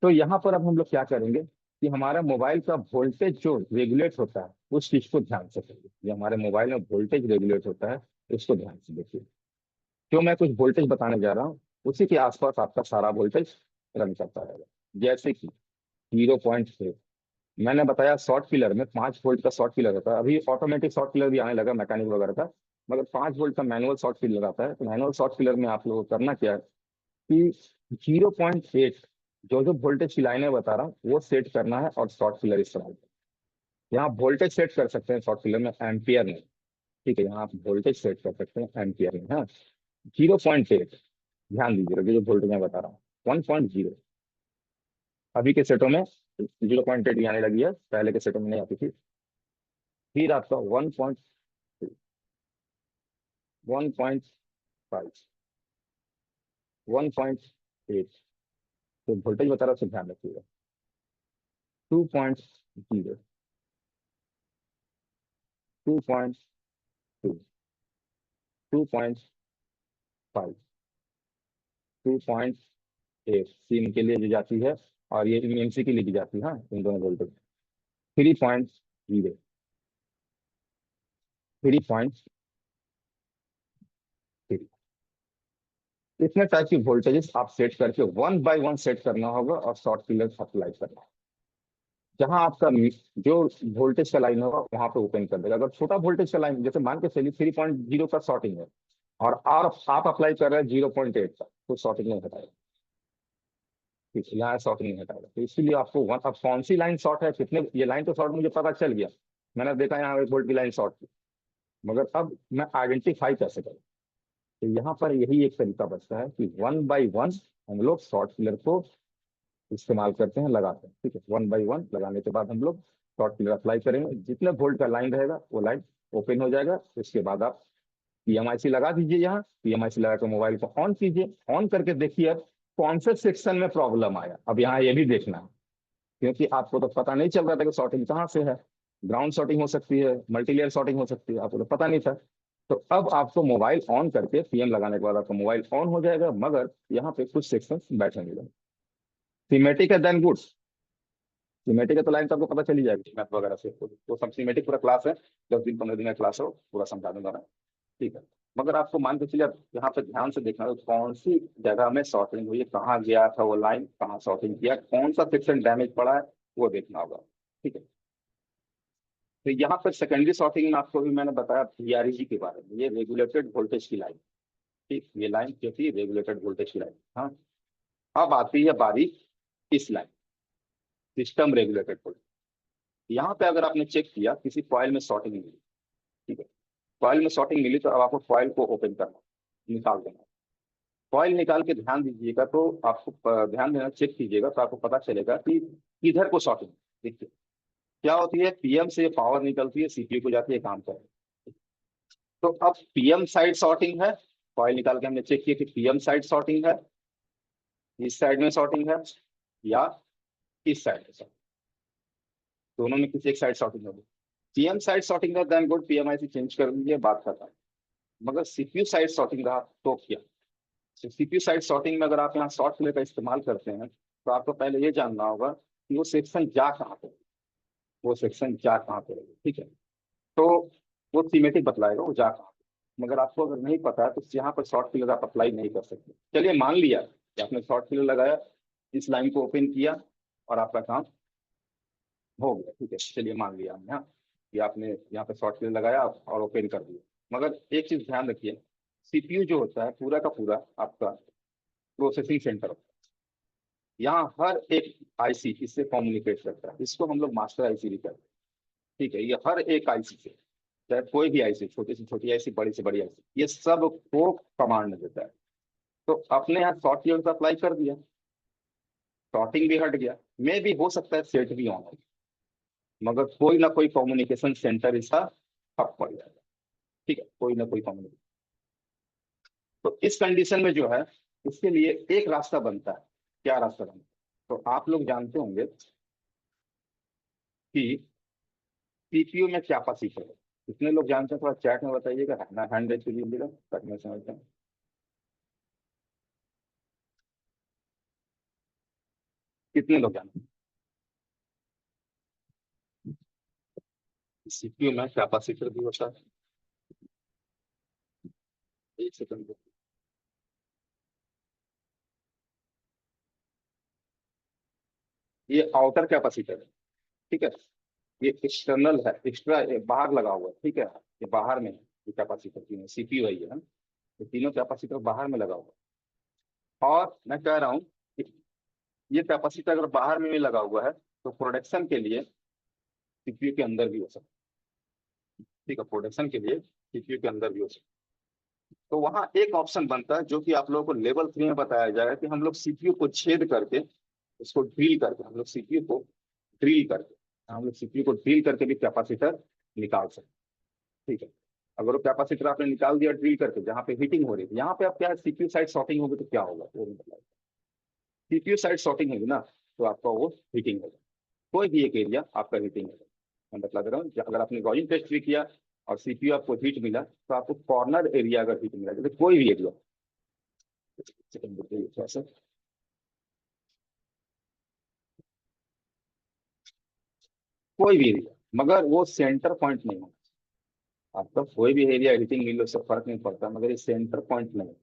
तो यहाँ पर अब हम लोग क्या करेंगे कि हमारा मोबाइल का वोल्टेज जो रेगुलेट होता है उस चीज को ध्यान से करिए, ये हमारे मोबाइल में वोल्टेज रेगुलेट होता है, उसको ध्यान से देखिए। क्यों मैं कुछ वोल्टेज बताने जा रहा हूँ, उसी के आसपास आपका सारा वोल्टेज रन करता रहेगा। जैसे कि 0.3 मैंने बताया, शॉर्ट फिलर में 5 वोल्ट का शॉर्ट फिलर होता है, अभी ऑटोमेटिक शॉर्ट फिलर भी आने लगा मैकेनिक वगैरह का, मगर 5 वोल्ट का मैनुअल शॉर्ट फिलर आता है। तो मैनुअल शॉर्ट फिलर में आप लोगों को करना क्या है कि 0.8 जो जो वोल्टेज की लाइनें बता रहा हूँ वो सेट करना है और शॉर्ट फिलर इस्तेमाल करना है। यहाँ वोल्टेज सेट कर सकते हैं शॉर्ट फिलर में एम्पियर में। ठीक है, यहाँ आप वोल्टेज सेट कर सकते हैं एम्पियर में। हाँ, 0.8, ध्यान दीजिएगा जो वोल्टेज मैं बता रहा हूँ 1.0। अभी के सेटों में 0.8 भी आने लगी है, पहले के सेटों में नहीं आती थी। फिर आपका 1.5, 1.8, तो वोल्टेज बता रहा है, उसे ध्यान रखिएगा। 2.0, 2.2, 2.5, 2.8 सीम के लिए दी जाती है, और ये एमसी के लिए दी जाती है। हाँ, इन दोनों वोल्टेज 3.0, 3.3। इतने टाइप की वोल्टेजेस आप सेट करके वन बाय वन सेट करना होगा और शॉर्ट फिलर अप्लाई करना है। जहां आपका जो वोल्टेज का लाइन होगा वहां पे ओपन कर देगा। अगर छोटा वोल्टेज का लाइन, जैसे मान के चलिए 3.0 का शॉर्टिंग है, और आप अप्लाई कर रहे हैं 0.8 का, तो शॉर्टिंग नहीं हटाएगा। यहाँ शॉर्ट नहीं हटाएगा। तो इसीलिए आपको वन, अब कौन सी लाइन शॉर्ट है, कितने, ये लाइन तो शॉर्ट मुझे पता चल गया, मैंने देखा यहाँ 1 वोल्ट की लाइन शॉर्ट थी, मगर अब मैं आइडेंटिफाई कैसे करूँ। तो यहाँ पर यही एक तरीका बचता है कि वन बाय वन हम लोग शॉर्ट फिलर को इस्तेमाल करते हैं, लगाते हैं। ठीक है, वन बाय वन लगाने के बाद हम लोग शॉर्ट फिलर अप्लाई करेंगे। जितने वोल्ट का लाइन रहेगा वो लाइन ओपन हो जाएगा। उसके बाद आप पीएमआईसी लगा दीजिए। यहाँ पीएमआईसी लगा कर मोबाइल को ऑन कीजिए। ऑन करके देखिए अब कौन से सेक्शन में प्रॉब्लम आया। अब यहाँ ये भी देखना है, क्योंकि आपको तो पता नहीं चल रहा था कि शॉर्टिंग कहाँ से है। ग्राउंड शॉर्टिंग हो सकती है, मल्टीलेयर शॉर्टिंग हो सकती है, आपको तो पता नहीं था। तो अब आपको मोबाइल ऑन करके पीएम लगाने के बाद आपका मोबाइल ऑन हो जाएगा, मगर यहाँ पे कुछ सेक्शन बैठेंगे। सीमेटिक है देन गुड्स। सीमेटिक है तो लाइन तो आपको पता चली जाएगी मैथ वगैरह से, तो सब सीमेटिक पूरा क्लास है। 10 दिन 15 दिन का क्लास हो, पूरा समझा दूंगा मैं। ठीक है, मगर आपको मान के चलिए यहाँ पे ध्यान से देखना है कौन सी जगह में शॉर्टिंग हुई है, कहाँ गया था वो लाइन, कहाँ शॉर्टिंग किया, कौन सा सेक्शन डैमेज पड़ा है, वो देखना होगा। ठीक है, तो यहाँ पर सेकेंडरी शॉर्टिंग में आपको भी मैंने बताया वीआरईजी के बारे में। ये रेगुलेटेड वोल्टेज की लाइन। ठीक, ये लाइन क्या थी, रेगुलेटेड वोल्टेज की लाइन। हाँ, अब आती है बारी इस लाइन, सिस्टम रेगुलेटेड वोल्टेज। यहाँ पे अगर आपने चेक किया किसी कॉइल में शॉर्टिंग मिली, ठीक है, कॉइल में शॉर्टिंग मिली, तो अब आपको कॉइल को ओपन करना, निकाल देना। कॉइल निकाल के ध्यान दीजिएगा, तो आपको ध्यान देना, चेक कीजिएगा तो आपको पता चलेगा कि किधर को शॉर्टिंग। देखिए क्या होती है, पीएम से पावर निकलती है, सीपीयू को जाती है काम कर। तो अब पीएम साइड शॉर्टिंग है, कॉइल निकाल के हमने चेक किया कि पीएम साइड शॉर्टिंग है, इस साइड में शॉर्टिंग है, या इस साइड में शॉर्टिंग, दोनों में किसी एक साइड शॉर्टिंग होगी। पीएम साइड शॉर्टिंग है देन गुड, पीएमआईसी चेंज कर दीजिए, बात खत्म। मगर सीपीयू साइड शॉर्टिंग रहा तो क्या। सीपीयू साइड शॉर्टिंग में अगर आप यहाँ शॉर्ट फिलर का इस्तेमाल करते हैं, तो आपको पहले ये जानना होगा कि वो सेक्शन जा कहाँ पे, वो सेक्शन जा कहाँ पे है। ठीक है, तो वो सीमेटिक बतलाएगा वो जा कहाँ पे। मगर आपको अगर नहीं पता है तो यहाँ पर शॉर्ट फिलर आप अप्लाई नहीं कर सकते। चलिए मान लिया कि आपने शॉर्ट फिलर लगाया, इस लाइन को ओपन किया, और आपका काम हो गया। ठीक है, चलिए मान लिया हमने, हाँ, कि आपने यहाँ पे शॉर्ट फिलर लगाया और ओपन कर दिया। मगर एक चीज ध्यान रखिए, सीपीयू जो होता है पूरा का पूरा आपका प्रोसेसिंग सेंटर होता है। यहाँ हर एक आईसी इससे कम्युनिकेट करता है, इसको हम लोग मास्टर आईसी भी कहते हैं। ठीक है, ये हर एक आईसी से, चाहे कोई भी आईसी, छोटी से छोटी आईसी, बड़ी से बड़ी आईसी, ये सब को कमांड देता है। तो आपने यहाँ शॉर्ट फिलर अप्लाई कर दिया, शॉर्टिंग भी हट गया, मे भी हो सकता है सेट भी ऑन हो, मगर कोई ना कोई कम्युनिकेशन सेंटर इसका ठप पड़ जाएगा। ठीक है, कोई ना कोई कम्युनिकेशन। तो इस कंडीशन में जो है, इसके लिए एक रास्ता बनता है। क्या रास्ता बनता है, तो आप लोग जानते होंगे कि सीपीयू में क्या फीचर है। कितने लोग जानते हैं, थोड़ा चैट में बताइएगा, ना हैंड रेज कीजिएगा ताकि मैं समझता हूँ। कितने लोग जानते हैं सीपीयू में क्या फीचर भी होता है। एक सेकंड, ये आउटर कैपेसिटर है। ठीक है, ये एक्सटर्नल है, एक्स्ट्रा बाहर लगा हुआ है। ठीक है, ये बाहर में है, ये कैपेसिटर तीनों, सीपीयू है ये, है ना? ये तीनों कैपेसिटर बाहर में लगा हुआ है। और मैं कह रहा हूँ ये कैपेसिटर अगर बाहर में भी लगा हुआ है तो प्रोडक्शन के लिए सीपीयू के अंदर भी हो सकता है। ठीक है, प्रोडक्शन के लिए सीपीयू के अंदर भी हो सकता है। तो वहां एक ऑप्शन बनता है जो कि आप लोगों को लेवल 3 में बताया जाएगा कि हम लोग सीपीयू को छेद करके उसको ड्रिल करके हम लोग सीपीयू को ड्रिल करके हम लोग सीपीयू को ड्रिल करके भी कैपेसिटर निकाल सकते हैं। ठीक है, अगर वो कैपेसिटर आपने निकाल दिया ड्रिल करके जहाँ पे हीटिंग हो रही है, यहाँ पे आप क्या सीपीयू साइड शॉर्टिंग होगी तो क्या होगा वो मतलब सीपीयू साइड शॉर्टिंग होगी ना, तो आपका वो हीटिंग होगा। कोई भी एक एरिया आपका हीटिंग होगा। मैं बता दे रहा हूँ, अगर आपने गॉसियन टेस्ट भी किया और सीपीयू आपको हीट मिला तो आपको कॉर्नर एरिया अगर हीट मिला जैसे कोई भी एरिया, कोई भी एरिया, मगर वो सेंटर पॉइंट नहीं हो। आपका कोई भी एरिया हीटिंग मिल लो, उससे फर्क नहीं पड़ता, मगर ये सेंटर पॉइंट नहीं।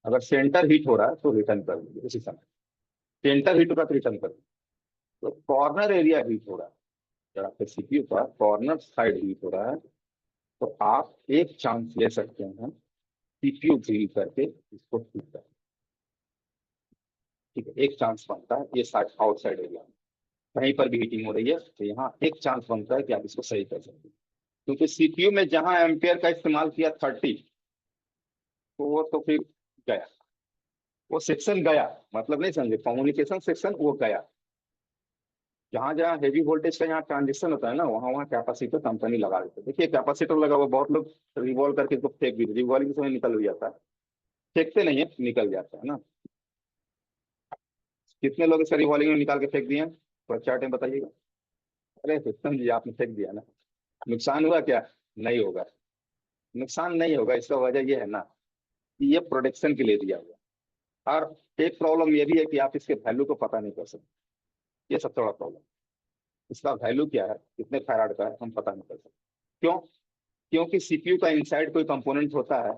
अगर सेंटर हीट हो रहा है तो रिटर्न कर दीजिए उसी समय। सेंटर हीट हो रहा है तो रिटर्न कर दीजिए। तो कॉर्नर एरिया हीट हो रहा है, अगर आपके सीपीयू का कॉर्नर साइड हीट हो रहा है तो आप एक चांस ले सकते हैं सीपीयू ड्रिल करके इसको ठीक कर। ठीक है, एक चांस बनता है ये साइड आउटसाइड एरिया में कहीं पर भी हीटिंग हो रही है तो यहाँ एक चांस बनता है कि आप इसको सही कर सकते हैं। क्योंकि सीपीयू में जहां एम्पियर का इस्तेमाल किया 30, तो वो तो फिर गया, वो सेक्शन गया, मतलब नहीं समझे, कम्युनिकेशन सेक्शन वो गया। जहां जहां हेवी वोल्टेज का यहाँ ट्रांजिशन होता है ना, वहां वहां कैपेसिटर कंपनी लगा देते हैं। देखिए कैपेसिटर लगा हुआ, बहुत लोग रिवॉल्व करके इसको फेंक भी, रिवॉल्विंग के समय निकल भी जाता है। फेंकते नहीं है, निकल जाता है ना। कितने लोग इसका रिवॉल्विंग में निकाल के फेंक दिए हैं, तो चार्ट में बताइएगा। अरे सिस्टम जी आपने फेंक दिया ना, नुकसान हुआ क्या? नहीं होगा, नुकसान नहीं होगा। इसका वजह यह है ना कि ये प्रोडक्शन के लिए दिया हुआ। और एक प्रॉब्लम ये भी है कि आप इसके वैल्यू को पता नहीं कर सकते। ये सबसे बड़ा प्रॉब्लम, इसका वैल्यू क्या है, कितने फैराड का है, हम पता नहीं कर सकते। क्यों? क्योंकि सीपीयू का इनसाइड कोई कंपोनेंट होता है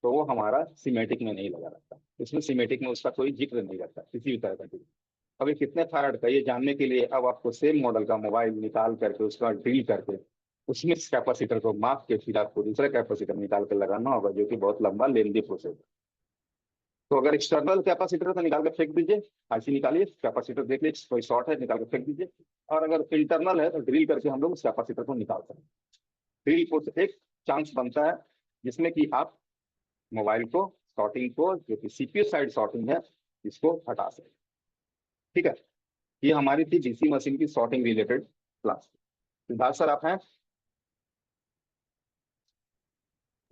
तो वो हमारा सीमेटिक में नहीं लगा रहता, इसमें सीमेटिक में उसका कोई जिक्र नहीं रहता किसी भी तरह का। अब ये कितने फैराड का, ये जानने के लिए अब आपको सेम मॉडल का मोबाइल निकाल करके उसका ड्रिल करके उसमें कैपेसिटर को माप के फिर आपको दूसरा कैपेसिटर निकाल कर लगाना होगा, जो कि बहुत लंबा लेंदी प्रोसेस। तो अगर एक्सटर्नल कैपेसिटर है तो निकाल के फेंक दीजिए, आईसी निकालिए, कैपेसिटर देख लीजिए कोई शॉर्ट है निकाल के फेंक दीजिए। और अगर इंटरनल है तो ड्रिल करके हम लोग उस कैपेसिटर को निकाल सकते हैं। ड्रिल को एक चांस बनता है जिसमें कि आप मोबाइल को शॉर्टिंग को, जो कि सीपीयू साइड शॉर्टिंग है, इसको हटा सकते। ठीक है, ये हमारी थी डीसी मशीन की shorting related class. Siddharth sir आप हैं?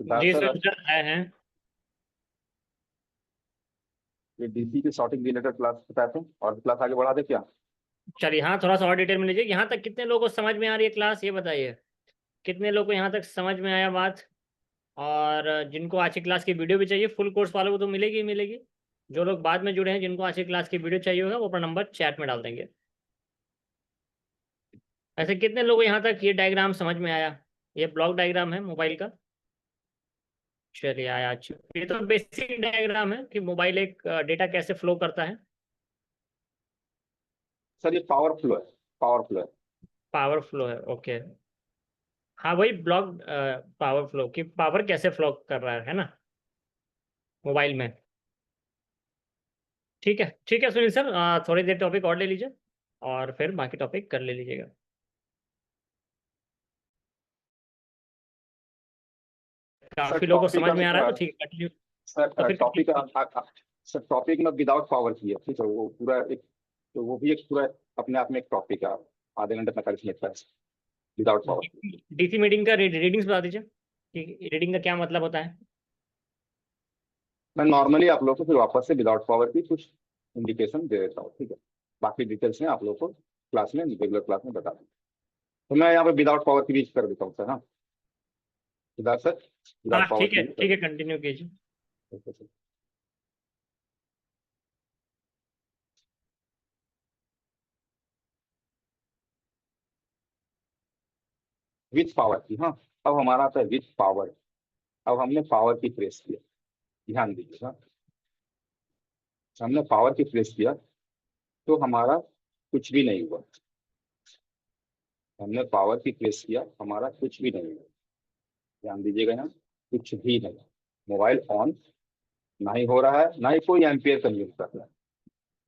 Siddharth ji sir, sir, sir आए हैं। ये डीसी की शॉर्टिंग रिलेटेड क्लास बताते हैं और क्लास आगे बढ़ा दे क्या? चलिए, हाँ, थोड़ा सा और डिटेल में लीजिए। यहाँ तक कितने लोगों को समझ में आ रही है क्लास, ये बताइए। कितने लोगों को यहाँ तक समझ में आया बात? और जिनको आज की क्लास की वीडियो भी चाहिए, फुल कोर्स वालों को तो मिलेगी ही मिलेगी। जो लोग बाद में जुड़े हैं, जिनको आज की क्लास की वीडियो चाहिए होगा, वो अपना नंबर चैट में डाल देंगे। ऐसे कितने लोगों को यहाँ तक ये डायग्राम समझ में आया? ये ब्लॉक डायग्राम है मोबाइल का। चलिए, आया। अच्छा, ये तो बेसिक डायग्राम है कि मोबाइल एक डेटा कैसे फ्लो करता है। सर ये पावर फ्लो है, पावर फ्लो है। पावर फ्लो है, ओके। हाँ, वही ब्लॉक पावर फ्लो कि पावर कैसे फ्लो कर रहा है ना, मोबाइल में। ठीक है, ठीक है सुनील सर, थोड़ी देर टॉपिक और ले लीजिए और फिर बाकी टॉपिक कर ले लीजिएगा। सर काफी लोगों को टॉपिक समझ में आ रहा है तो ठीक है, कंटिन्यू। तो सर फिर टॉपिक कंटिन्यू। सर टॉपिक में विदाउट पावर की है, ठीक है, वो पूरा एक, तो वो भी एक पूरा अपने आप में एक टॉपिक है, आधे घंटे 45 मिनट का, विदाउट पावर। डीसी मीटिंग का रीडिंग्स बता दीजिए कि रीडिंग का क्या मतलब होता है। मैं नॉर्मली आप लोग को फिर वापस से विदाउट पावर की कुछ इंडिकेशन दे देता हूँ, ठीक है। बाकी डिटेल्स में आप लोग को क्लास में, रेगुलर क्लास में बता दूँ। तो मैं यहाँ पे विदाउट पावर की भी कर देता हूँ सर। हाँ सिद्धार्थ सर, हाँ विदाउट पावर ठीक की है, भी कर ठीक है, कंटिन्यू कीजिए। देता हूँ। विथ पावर की, हाँ। अब हमारा आता है विथ पावर। अब हमने पावर की प्रेस किया, ध्यान दीजिएगा। हमने पावर की प्रेस किया तो हमारा कुछ भी नहीं हुआ। हमने पावर की प्रेस किया, हमारा कुछ भी नहीं हुआ। ध्यान दीजिएगा यहाँ, कुछ भी नहीं। मोबाइल ऑन ना ही हो रहा है, ना ही कोई एम्पियर कंज्यूम कर रहा है।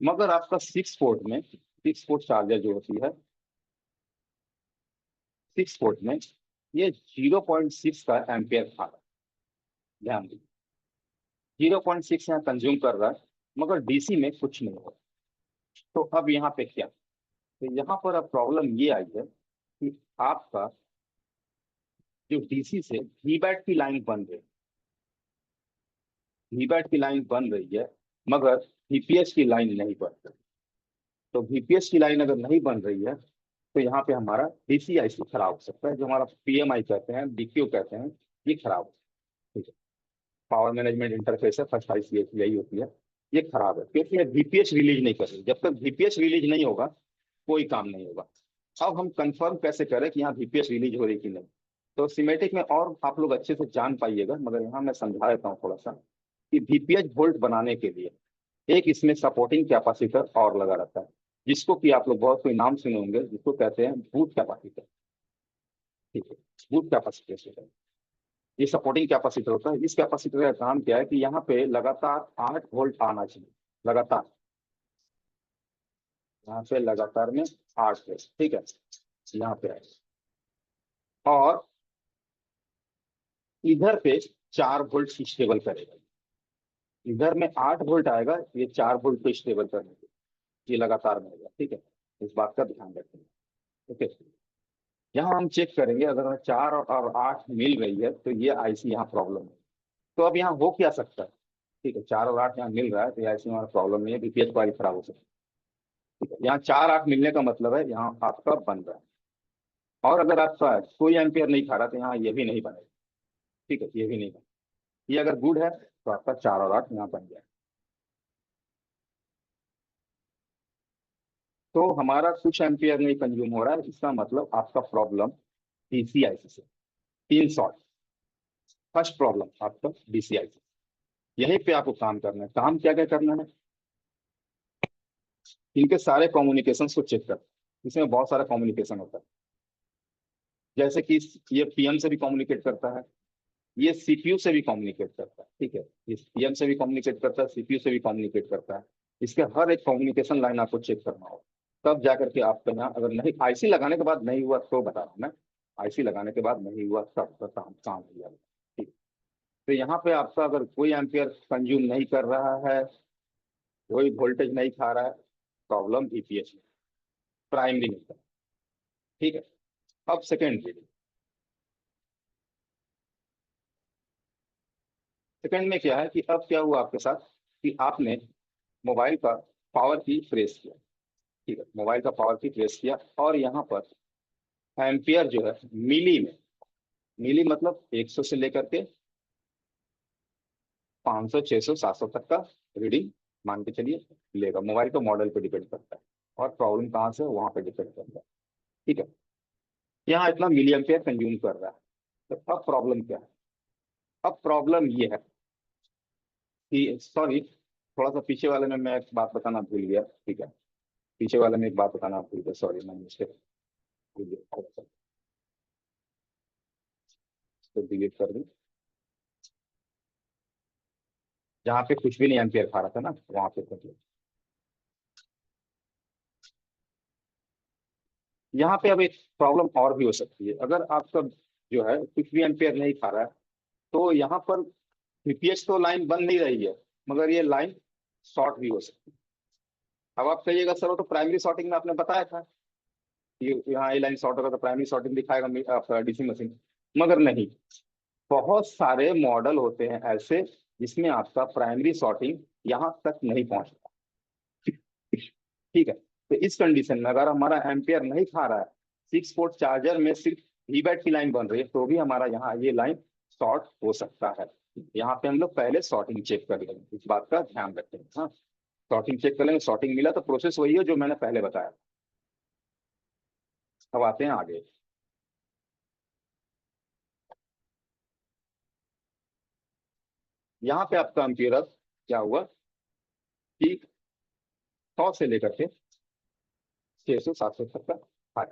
मगर आपका 6 पोर्ट चार्जर जो होती है, 6 पोर्ट में ये 0.6 का एम्पियर खा रहा है। ध्यान दीजिए, 0.6 यहाँ कंज्यूम कर रहा है, मगर डीसी में कुछ नहीं हो रहा। तो अब यहाँ पे क्या, तो यहाँ पर अब प्रॉब्लम ये आई है कि आपका जो डीसी से वीबैट की लाइन बन रही है, वीबैट की लाइन बन रही है, मगर वीपीएस की लाइन नहीं बन रही। तो वीपीएस की लाइन अगर नहीं बन रही है, तो यहाँ पे हमारा डीसीआईसी खराब हो सकता है, जो हमारा पीएमआई कहते हैं, डीक्यू कहते हैं, ये खराब हो। ठीक है, पावर मैनेजमेंट इंटरफेस है, फर्स्ट आईसीएस यही होती है, ये खराब है क्योंकि ये वीपीएस रिलीज नहीं कर रही। जब तक वीपीएस रिलीज नहीं होगा, कोई काम नहीं होगा। अब हम कंफर्म कैसे करें कि यहाँ वीपीएस रिलीज हो रही कि नहीं? तो सिमेटिक में और आप लोग अच्छे से जान पाइएगा, मगर यहाँ मैं समझा देता हूँ थोड़ा सा कि वीपीएस वोल्ट बनाने के लिए एक इसमें सपोर्टिंग कैपेसिटर और लगा रहता है, जिसको कि आप लोग बहुत कोई नाम सुने होंगे, जिसको कहते हैं बूट कैपेसिटर। ठीक है, बूट कैपेसिटर ये सपोर्टिंग कैपेसिटर होता है। इस कैपेसिटर का काम क्या है कि यहाँ पे लगातार 8 वोल्ट आना चाहिए, लगातार यहाँ पे लगातार में 8 वोल्ट। ठीक है, यहाँ पे है, और इधर पे 4 वोल्ट स्टेबल करेगा। इधर में 8 वोल्ट आएगा, ये 4 वोल्ट को स्टेबल करने के लिए ये लगातार में होगा। ठीक है, इस बात का ध्यान रखें। ओके, यहाँ हम चेक करेंगे, अगर 4 और 8 मिल रही है तो ये आईसी यहाँ प्रॉब्लम है। तो अब यहाँ हो क्या सकता है? ठीक है, 4 और 8 यहाँ मिल रहा है, तो ये आईसी हमारा प्रॉब्लम नहीं है, बीपीएस वाली खराब हो सकती है। ठीक है, यहाँ 4 8 मिलने का मतलब है यहाँ आपका बन रहा है। और अगर आपका कोई एम्पियर नहीं खा रहा, तो यहाँ ये भी नहीं बनेगा। ठीक है, ये भी नहीं बनेगा। ये अगर गुड है तो आपका 4 और 8 यहाँ बन जाए। तो हमारा कुछ एम्पियर नहीं कंज्यूम हो रहा है, इसका मतलब आपका प्रॉब्लम डीसीआईसी से। 3 शॉर्ट, फर्स्ट प्रॉब्लम आपका डीसीआईसी। यहीं पे आपको काम करना है। काम क्या क्या करना है? इनके सारे कम्युनिकेशन को चेक कर। इसमें बहुत सारा कम्युनिकेशन होता है, जैसे कि ये पीएम से भी कम्युनिकेट करता है, ये सीपीयू से भी कम्युनिकेट करता है। ठीक है, ये पीएम से भी कम्युनिकेट करता है, सीपीयू से भी कम्युनिकेट करता है। इसके हर एक कम्युनिकेशन लाइन आपको चेक करना होगा, तब जाकर के आपका यहाँ, अगर नहीं आईसी लगाने के बाद नहीं हुआ तो बता रहा हूं मैं, आईसी लगाने के बाद नहीं हुआ तब तो काम हो जाएगा। ठीक, तो यहाँ पे आपका अगर कोई एम्पियर कंज्यूम नहीं कर रहा है, कोई वोल्टेज नहीं खा रहा है, प्रॉब्लम ईपीएस में, प्राइमरी में था। ठीक है, अब सेकेंडरी, सेकेंड में क्या है कि अब क्या हुआ आपके साथ कि आपने मोबाइल का पावर की प्रेस किया। ठीक है, मोबाइल का पावर की प्रेस किया, और यहाँ पर एम्पियर जो है मिली में, मिली मतलब 100 से लेकर के 500 600 700 तक का रीडिंग मान के चलिए लेगा। मोबाइल का मॉडल पे डिपेंड करता है, और प्रॉब्लम कहाँ से है वहां पे डिपेंड करता है। ठीक है, यहाँ इतना मिली एम्पियर कंज्यूम कर रहा है। तो अब प्रॉब्लम क्या है? अब प्रॉब्लम ये है कि, सॉरी, थोड़ा सा पीछे वाले में मैं एक बात बताना भूल गया। ठीक है, पीछे वाले में एक बात बताना भूल गया, सॉरी, मैं मिस्टेक भूल गया, तो डिलीट कर दूं। जहाँ पे कुछ भी नहीं एम्पियर खा रहा था ना, वहां पे कर। यहाँ पे अब एक प्रॉब्लम और भी हो सकती है, अगर आपका जो है कुछ भी एम्पियर नहीं खा रहा है, तो यहाँ पर वीपीएस तो लाइन बन नहीं रही है, मगर ये लाइन शॉर्ट भी हो सकती है। अब आप कहिएगा सर, वो तो प्राइमरी शॉर्टिंग में आपने बताया था, ये यहाँ ये लाइन शॉर्ट होगा तो प्राइमरी शॉर्टिंग दिखाएगा आपका डीसी मशीन, मगर नहीं। बहुत सारे मॉडल होते हैं ऐसे जिसमें आपका प्राइमरी शॉर्टिंग यहाँ तक नहीं पहुंचता। ठीक है, तो इस कंडीशन में अगर हमारा एम्पियर नहीं खा रहा है, 6 पोर्ट चार्जर में सिर्फ वीबैट की लाइन बन रही है, तो भी हमारा यहाँ ये लाइन शॉर्ट हो सकता है। यहाँ पे हम लोग पहले शॉर्टिंग चेक कर लेंगे, इस बात का ध्यान रखें। हाँ, शॉर्टिंग चेक कर लेंगे, शॉर्टिंग मिला तो प्रोसेस वही है जो मैंने पहले बताया। अब आते हैं आगे। यहाँ पे आपका एम्पियर अब क्या हुआ कि 100 से लेकर के 600 700 तक का है।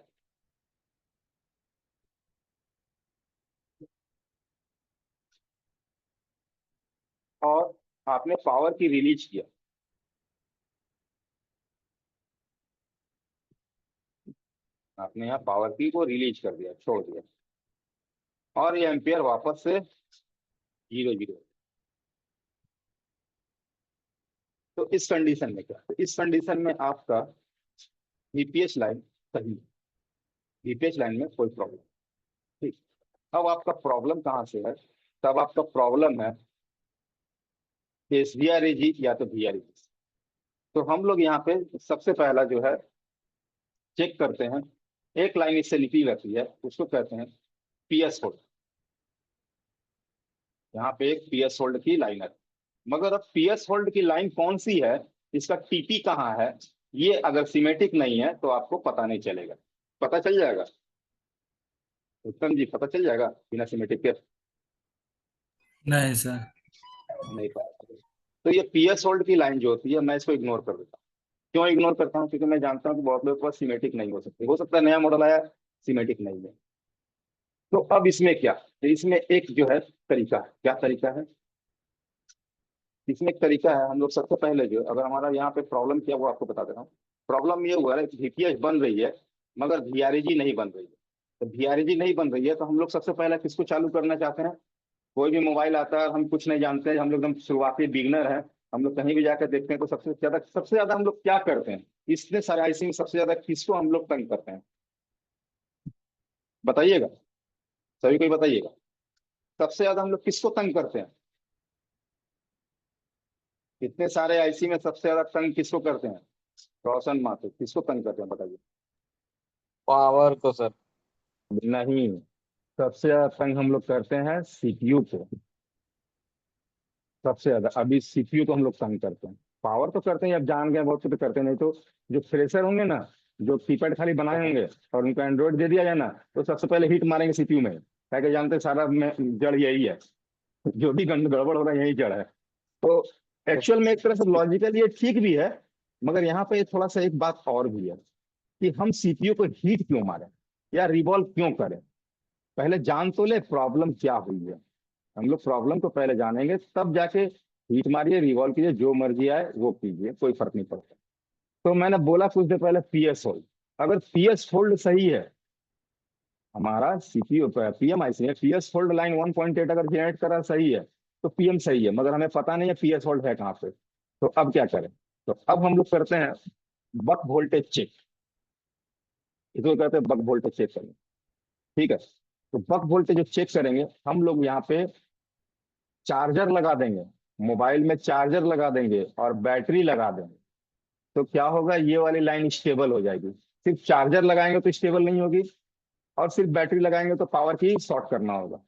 और आपने पावर की रिलीज किया, आपने यहाँ पावर की को रिलीज कर दिया, छोड़ दिया, और ये एम्पियर वापस से 0 0। तो इस कंडीशन में क्या, तो इस कंडीशन में आपका वीपीएस लाइन सही है, वीपीएस लाइन में कोई प्रॉब्लम। ठीक। अब आपका प्रॉब्लम कहाँ से है, तब आपका प्रॉब्लम है एस वी आर ए जी या तो वी आर ए जी। तो हम लोग यहाँ पे सबसे पहला जो है चेक करते हैं, एक लाइन इससे निकली रहती है, उसको कहते हैं पीएस होल्ड। यहाँ पे एक पीएस होल्ड की लाइन है, मगर अब पीएस होल्ड की लाइन कौन सी है, इसका टीपी कहाँ है, ये अगर सिमेट्रिक नहीं है तो आपको पता नहीं चलेगा। पता चल जाएगा उत्तम जी, पता चल जाएगा बिना सिमेट्रिक के? नहीं सर। नहीं पता। तो ये पीएस होल्ड की लाइन जो होती है, मैं इसको इग्नोर कर देता हूँ। क्यों इग्नोर करता हूँ, क्योंकि मैं जानता हूँ कि बहुत लोगों के पास सिमेट्रिक नहीं हो सकता है नया मॉडल आया सिमेट्रिक नहीं है। तो अब इसमें क्या, तो इसमें एक जो है तरीका है, क्या तरीका है, इसमें एक तरीका है। हम लोग सबसे पहले जो अगर हमारा यहाँ पे प्रॉब्लम क्या, वो आपको बता दे रहा हूँ। प्रॉब्लम ये हुआ है कि वीपीएस बन रही है मगर वीआरएजी नहीं बन रही है। तो वीआरएजी नहीं बन रही है तो हम लोग सबसे पहले किसको चालू करना चाहते हैं, कोई भी मोबाइल आता है, हम कुछ नहीं जानते हैं, हम लोग एकदम शुरुआती बिगनर हैं, हम लोग कहीं भी जाकर देखते हैं तो सबसे ज्यादा हम लोग क्या करते हैं, इतने सारे आईसी में सबसे ज्यादा किसको हम लोग तंग करते हैं, बताइएगा, सभी कोई बताइएगा, सबसे ज्यादा हम लोग किसको तंग करते हैं, इतने सारे आईसी में सबसे ज्यादा तंग किसको करते हैं, रोशन माथुर, किसको तंग करते हैं बताइए? पावर को सर। नहीं, सबसे ज्यादा तंग हम लोग करते हैं सीपीयू को, सबसे ज्यादा अभी सीपीयू को हम लोग तंग करते हैं। पावर तो करते हैं, अब जान गए बहुत से तो करते नहीं, तो जो फ्रेशर होंगे ना, जो कीपैड खाली बनाए होंगे और उनको एंड्रॉइड दे दिया जाए ना, तो सबसे पहले हिट मारेंगे सीपीयू में, क्या कि जानते हैं सारा में जड़ यही है, जो भी गड़बड़ हो रहा है यही जड़ है। तो एक्चुअल में एक तरह से लॉजिकल ये ठीक भी है, मगर यहाँ पे थोड़ा सा एक बात और भी है कि हम सीपीयू को हीट क्यों मारें या रिवॉल्व क्यों करें, पहले जान तो ले प्रॉब्लम क्या हुई है। हम लोग प्रॉब्लम को पहले जानेंगे तब जाके हीट मारिए, रिवॉल्व कीजिए, जो मर्जी आए वो कीजिए, कोई फर्क नहीं पड़ता। तो मैंने बोला कुछ देर पहले पीएस होल्ड, अगर पीएस होल्ड सही है, हमारा सीपीयू पीएमआईसी है, पीएस होल्ड लाइन 1.8 अगर जनरेट करा सही है तो पीएम सही है, मगर हमें पता नहीं है पीएस होल्ड है कहाँ पे। तो अब क्या करें, तो अब हम लोग करते हैं बक वोल्टेज चेक, इसको कहते हैं बक वोल्टेज चेक करेंगे। ठीक है, तो बक वोल्टेज जो चेक करेंगे हम लोग यहाँ पे चार्जर लगा देंगे, मोबाइल में चार्जर लगा देंगे और बैटरी लगा देंगे। तो क्या होगा, ये वाली लाइन स्टेबल हो जाएगी। सिर्फ चार्जर लगाएंगे तो स्टेबल नहीं होगी, और सिर्फ बैटरी लगाएंगे तो पावर की शॉर्ट करना होगा।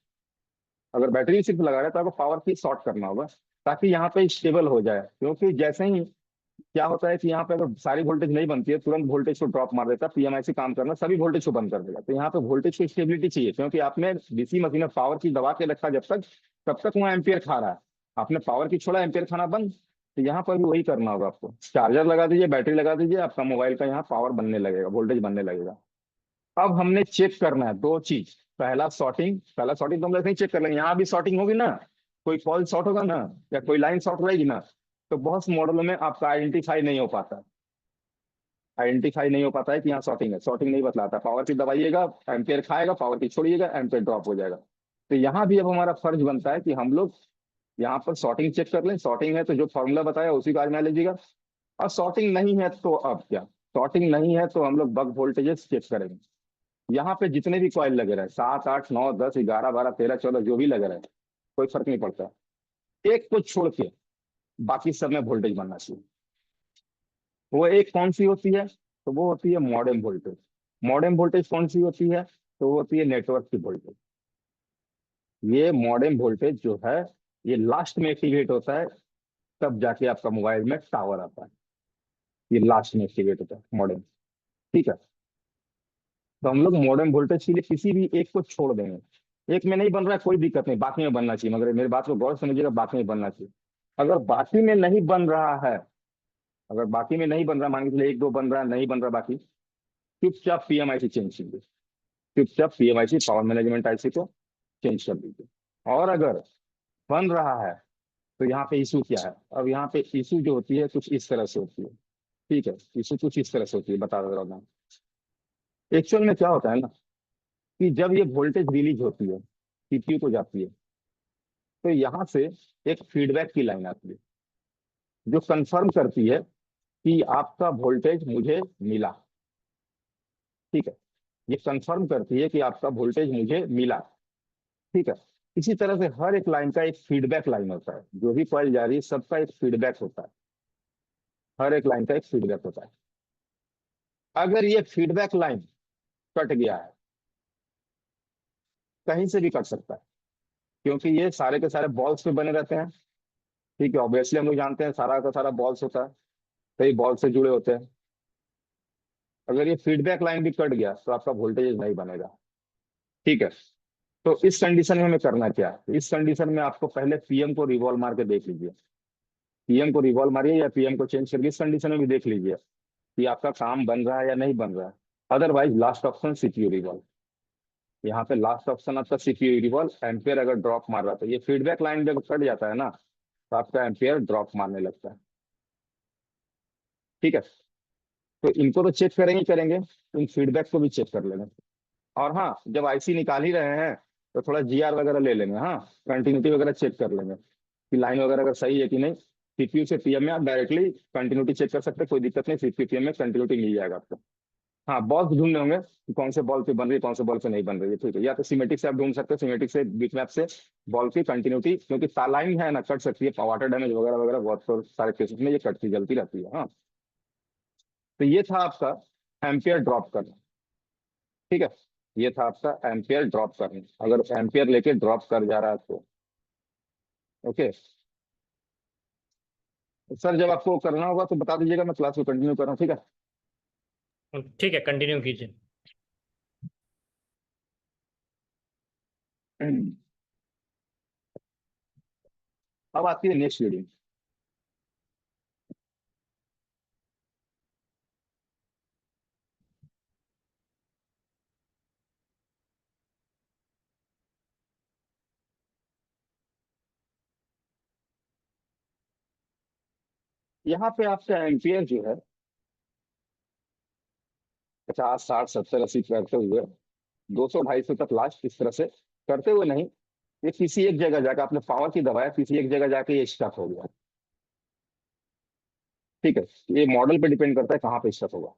अगर बैटरी सिर्फ लगा रहे हैं तो आपको पावर की शॉर्ट करना होगा ताकि यहाँ पे स्टेबल हो जाए, क्योंकि जैसे ही क्या होता है कि यहाँ पे अगर सारी वोल्टेज नहीं बनती है, तुरंत वोल्टेज को ड्रॉप मार देता है, पीएमआईसी काम करना सभी वोल्टेज को बंद कर देगा। तो यहाँ पे वोल्टेज की स्टेबिलिटी चाहिए, क्योंकि आपने डीसी मशीन में पावर की दबा के रखा जब तक, तब तक वहाँ एम्पियर खा रहा है, आपने पावर की छोड़ा एम्पियर खाना बंद। तो यहाँ पर भी वही करना होगा आपको, चार्जर लगा दीजिए, बैटरी लगा दीजिए, आपका मोबाइल का यहाँ पावर बनने लगेगा, वोल्टेज बनने लगेगा। अब हमने चेक करना है दो चीज, पहला शॉर्टिंग तो हम लोग नहीं चेक कर लेंगे, यहाँ भी शॉर्टिंग होगी ना, कोई कॉल शॉर्ट होगा ना या कोई लाइन शॉर्ट रहेगी ना, तो बहुत मॉडलों में आपका आइडेंटिफाई नहीं हो पाता है कि यहाँ शॉर्टिंग है, शॉर्टिंग नहीं बतलाता, पावर की दबाइएगा एम्पियर खाएगा, पावर की छोड़िएगा एम्पियर ड्रॉप हो जाएगा। तो यहाँ भी अब हमारा फर्ज बनता है कि हम लोग यहाँ पर शॉर्टिंग चेक कर लें, शॉर्टिंग है तो जो फॉर्मूला बताया उसी को आजमा लीजिएगा, और शॉर्टिंग नहीं है तो अब क्या, शॉर्टिंग नहीं है तो हम लोग बग वोल्टेजेस चेक करेंगे। यहाँ पे जितने भी कॉइल लगे रहे 7 8 9 10 11 12 13 14 जो भी लगे रहे, कोई फर्क नहीं पड़ता, एक को छोड़ के बाकी सब में वोल्टेज बनना चाहिए। वो एक कौन सी होती है, तो वो होती है मॉडेम वोल्टेज। मॉडेम वोल्टेज कौन सी होती है, तो वो होती है नेटवर्क की वोल्टेज। ये मॉडेम वोल्टेज जो है ये लास्ट में एक्टिवेट होता है, तब जाके आपका मोबाइल में टावर आता है, ये लास्ट में एक्टिवेट होता है मॉडेम। ठीक है, तो हम लोग मॉडेम वोल्टेज के लिए किसी भी एक को छोड़ देंगे, एक में नहीं बन रहा है कोई दिक्कत नहीं, बाकी में बनना चाहिए, मगर मेरी बात को गौर से समझिएगा, बाकी में बनना चाहिए। अगर बाकी में नहीं बन रहा है, अगर बाकी में नहीं बन रहा, मान के चलिए एक दो बन रहा है, नहीं बन रहा बाकी, चुपचाप पीएमआईसी चेंज कीजिए, चुपचाप पीएमआईसी पावर मैनेजमेंट आईसी को चेंज कर दीजिए। और अगर बन रहा है तो यहाँ पे इशू क्या है, अब यहाँ पे इशू जो होती है कुछ इस तरह से होती है। ठीक है, इशू कुछ इस तरह से होती है, बता दे रहा हूँ मैं। एक्चुअल में क्या होता है ना, कि जब ये वोल्टेज रिलीज होती है, सीपीयू को जाती है, तो यहाँ से एक फीडबैक की लाइन आती है जो कंफर्म करती है कि आपका वोल्टेज मुझे मिला। ठीक है, ये कंफर्म करती है कि आपका वोल्टेज मुझे मिला। ठीक है, इसी तरह से हर एक लाइन का एक फीडबैक लाइन होता है, जो भी कॉइल जा रही है सबका एक फीडबैक होता है, हर एक लाइन का एक फीडबैक होता है। अगर ये फीडबैक लाइन कट गया है, कहीं से भी कट सकता है, क्योंकि ये सारे के सारे बॉल्स पे बने रहते हैं। ठीक है, ऑब्वियसली हम लोग जानते हैं सारा का सारा बॉल्स होता है, कई बॉल से जुड़े होते हैं। अगर ये फीडबैक लाइन भी कट गया तो आपका वोल्टेज नहीं बनेगा। ठीक है, तो इस कंडीशन में हमें करना क्या है, इस कंडीशन में आपको पहले पीएम को रिवॉल्व मार के देख लीजिए, पीएम को रिवॉल्व मारिए या पीएम को चेंज करके इस कंडीशन में भी देख लीजिए कि आपका काम बन रहा है या नहीं बन रहा है। Otherwise last option CPU revolve, यहाँ पे लास्ट ऑप्शन आपका सीपीयू रिवॉल्व। एम्पियर अगर ड्रॉप मार रहा था, ये फीडबैक लाइन जब कट जाता है ना, तो आपका एम्पियर ड्रॉप मारने लगता है। ठीक है, तो इनको तो चेक करेंगे ही करेंगे, इन फीडबैक को भी चेक कर लेंगे। और हाँ, जब आईसी निकाल ही रहे हैं तो थोड़ा जीआर वगैरह ले लेंगे, हाँ, कंटिन्यूटी वगैरह चेक कर लेंगे कि लाइन वगैरह अगर सही है कि नहीं। सीपीयू से पीएम में आप डायरेक्टली कंटिन्यूटी चेक कर सकते हैं, कोई दिक्कत नहीं, सीपीयू पीएम में कंटिन्यूटी मिल जाएगा आपको। हाँ, बॉल्स ढूंढने होंगे कि कौन से बॉल पे बन रही है, कौन से बॉल पे नहीं बन रही है। ठीक है, या तो सीमेटिक से आप ढूंढ सकते हैं, सीमेटिक से बिट मैप से बॉल की कंटिन्यूटी, क्योंकि लाइन है ना, कट सकती है, वाटर डैमेज वगैरह वगैरह बहुत सारे केसेस में ये कटती जलती रहती है। हाँ, तो ये था आपका एम्पियर ड्रॉप करना। ठीक है, ये था आपका एम्पियर ड्रॉप करना, अगर एम्पियर लेके ड्रॉप कर जा रहा है तो। ओके सर, जब आपको करना होगा तो बता दीजिएगा, मैं क्लास को कंटिन्यू कर रहा हूँ। ठीक ठीक है, कंटिन्यू कीजिए। है, अब आती है नेक्स्ट वीडियो। यहाँ पे आपका एम्पियर जो है 50 60 70 80 करते हुए 200 250 तक लास्ट इस तरह से करते हुए नहीं, ये किसी एक जगह जाकर आपने पावर की दबाया, किसी एक जगह जाके ये स्टक हो गया। ठीक है, ये मॉडल पे डिपेंड करता है कहाँ पे स्टक होगा।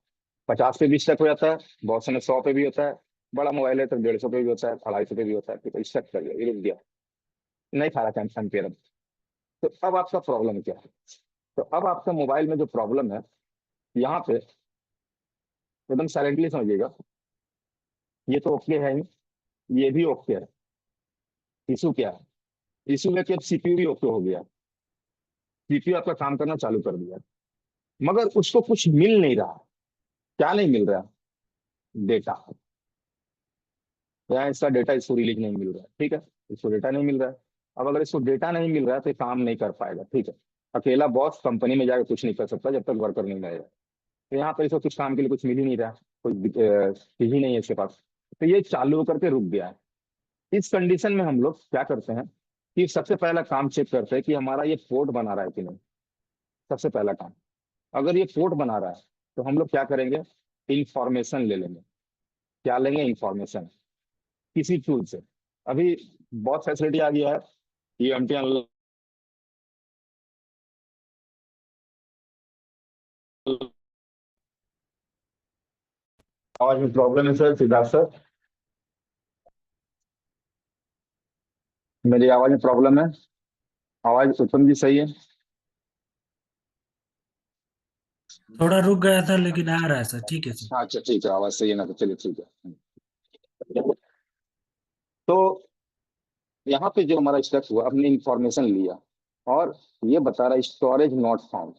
50 पे भी स्टक हो जाता है, बहुत समय 100 पे भी होता है, बड़ा मोबाइल है तो 150 पे भी होता है, 250 पे भी होता है। ठीक है, स्टक कर गया, ये रुक गया, नहीं खा रहा एम्पियर। तो अब आपका प्रॉब्लम क्या है, तो अब आपका मोबाइल में जो प्रॉब्लम है, यहाँ पे एकदम साइलेंटली समझिएगा, ये तो ओके है ही, ये भी ओके है। इशू क्या है, इशू है कि अब सीपीयू भी ओके हो गया, सीपीयू आपका काम करना चालू कर दिया, मगर उसको कुछ मिल नहीं रहा। क्या नहीं मिल रहा, डेटा, या इसका डेटा इसको रिलीज नहीं मिल रहा है। ठीक है, इसको डेटा नहीं मिल रहा है। अब अगर इसको डेटा नहीं मिल रहा है तो ये काम नहीं कर पाएगा। ठीक है, अकेला बॉस कंपनी में जाकर कुछ नहीं कर सकता जब तक वर्कर नहीं रहेगा। तो यहाँ पर इसको कुछ काम के लिए कुछ मिल ही नहीं रहा, कोई चीज ही नहीं है इसके पास, तो ये चालू होकर के रुक गया है। इस कंडीशन में हम लोग क्या करते हैं कि सबसे पहला काम चेक करते हैं कि हमारा ये पोर्ट बना रहा है कि नहीं। सबसे पहला काम, अगर ये पोर्ट बना रहा है तो हम लोग क्या करेंगे, इंफॉर्मेशन ले लेंगे। क्या लेंगे, इंफॉर्मेशन, किसी टूल से। अभी बहुत फैसिलिटी आ गया है, ये एमटी आवाज में प्रॉब्लम है सर, सिद्धार्थ सर, मेरी आवाज में प्रॉब्लम है, आवाज उत्तम जी सही है। थोड़ा रुक गया था लेकिन आ रहा है सर, ठीक है सर। हाँ, अच्छा ठीक है, आवाज सही है ना, तो चलिए ठीक है। तो यहाँ पे जो हमारा स्टेप हुआ, हमने इंफॉर्मेशन लिया और ये बता रहा है स्टोरेज नॉट फाउंड।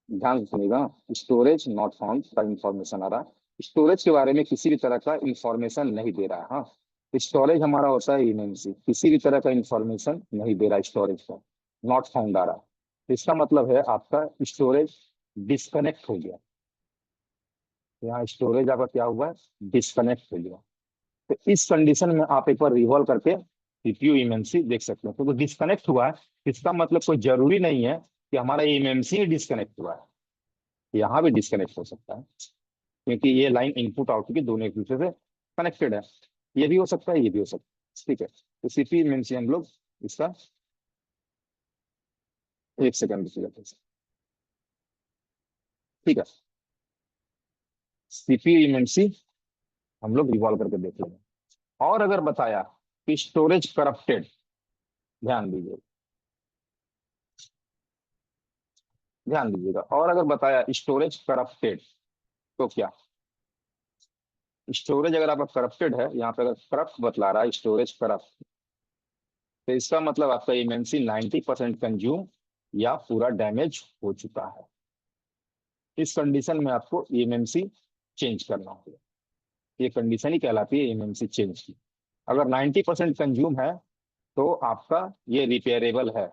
ध्यान से सुनिएगा, स्टोरेज नॉट फाउंड का इंफॉर्मेशन आ रहा है, स्टोरेज के बारे में किसी भी तरह का इंफॉर्मेशन नहीं दे रहा है। हाँ, स्टोरेज हमारा होता है इमेंसी, किसी भी तरह का इंफॉर्मेशन नहीं दे रहा स्टोरेज का, नॉट फाउंड आ रहा है। तो इसका मतलब है आपका स्टोरेज डिस्कनेक्ट हो गया। यहाँ स्टोरेज आपका क्या हुआ है, डिस्कनेक्ट हो गया। तो इस कंडीशन में आप एक बार रिवॉल्व करके सीपीयू एमएमसी देख सकते हैं, तो डिस्कनेक्ट हुआ है, इसका मतलब कोई जरूरी नहीं है कि हमारा एमएमसी ही डिस्कनेक्ट हुआ है, यहाँ भी डिस्कनेक्ट हो सकता है, क्योंकि ये लाइन इनपुट आउटपुट की दोनों एक दूसरे से कनेक्टेड है। ये भी हो सकता है, ये भी हो सकता है, ठीक है। तो सीपीयू एमएमसी हम लोग इसका एक सेकंड रुकिएगा, ठीक है। सीपीयू एमएमसी हम लोग रिवॉल्व करके देख लेंगे। और अगर बताया कि स्टोरेज करप्टेड, ध्यान दीजिए, ध्यान दीजिएगा, और अगर बताया स्टोरेज करप्टेड तो क्या, स्टोरेज अगर आपका करप्टेड है, यहाँ पे अगर करप्ट बतला रहा है स्टोरेज करप्ट, तो इसका मतलब आपका एमएमसी 90% कंज्यूम या पूरा डैमेज हो चुका है। इस कंडीशन में आपको एमएमसी चेंज करना होगा, ये कंडीशन ही कहलाती है एमएमसी चेंज की। अगर 90% कंज्यूम है तो आपका ये रिपेयरेबल है,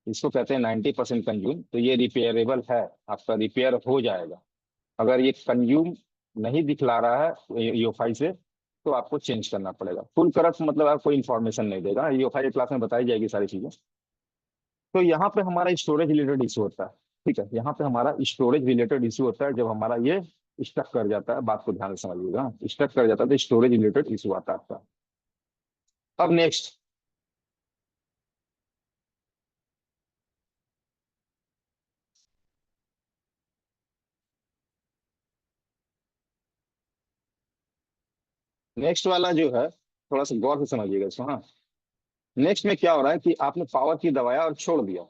इसको कहते हैं 90% कंज्यूम, तो ये रिपेयरेबल है, आपका रिपेयर हो जाएगा। अगर ये कंज्यूम नहीं दिखला रहा है ईओफाई से तो आपको चेंज करना पड़ेगा। फुल करप्ट मतलब आपको इन्फॉर्मेशन नहीं देगा, ईओफाई क्लास में बताई जाएगी सारी चीजें। तो यहाँ पे हमारा स्टोरेज रिलेटेड इशू होता है, ठीक है, यहाँ पे हमारा स्टोरेज रिलेटेड इशू होता है जब हमारा ये स्टक कर जाता है, बात को ध्यान से समझिएगा, स्टक कर जाता है तो स्टोरेज रिलेटेड इशू आता है आपका। अब नेक्स्ट, नेक्स्ट वाला जो है थोड़ा सा गौर से समझिएगा इसको, हाँ। नेक्स्ट में क्या हो रहा है कि आपने पावर की दबाया और छोड़ दिया,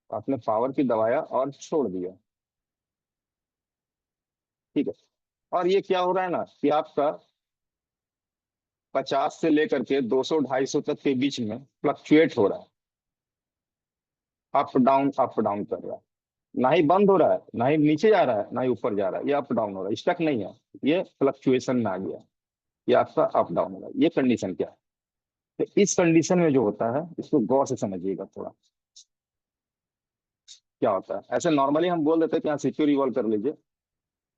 आपने पावर की दबाया और छोड़ दिया, ठीक है। और ये क्या हो रहा है ना कि आपका 50 से लेकर के 200-250 तक के बीच में फ्लक्चुएट हो रहा है, अप डाउन कर रहा है, ना ही बंद हो रहा है, ना ही नीचे जा रहा है, ना ही ऊपर जा रहा है, ये अप डाउन हो रहा है, स्टक नहीं है, ये फ्लक्चुएशन में आ गया, ये आपका अप डाउन हो रहा है। ये कंडीशन क्या है, तो इस कंडीशन में जो होता है इसको गौर से समझिएगा थोड़ा, क्या होता है। ऐसे नॉर्मली हम बोल देते हैं कि हाँ सीपीयू रिवॉल्व कर लीजिए,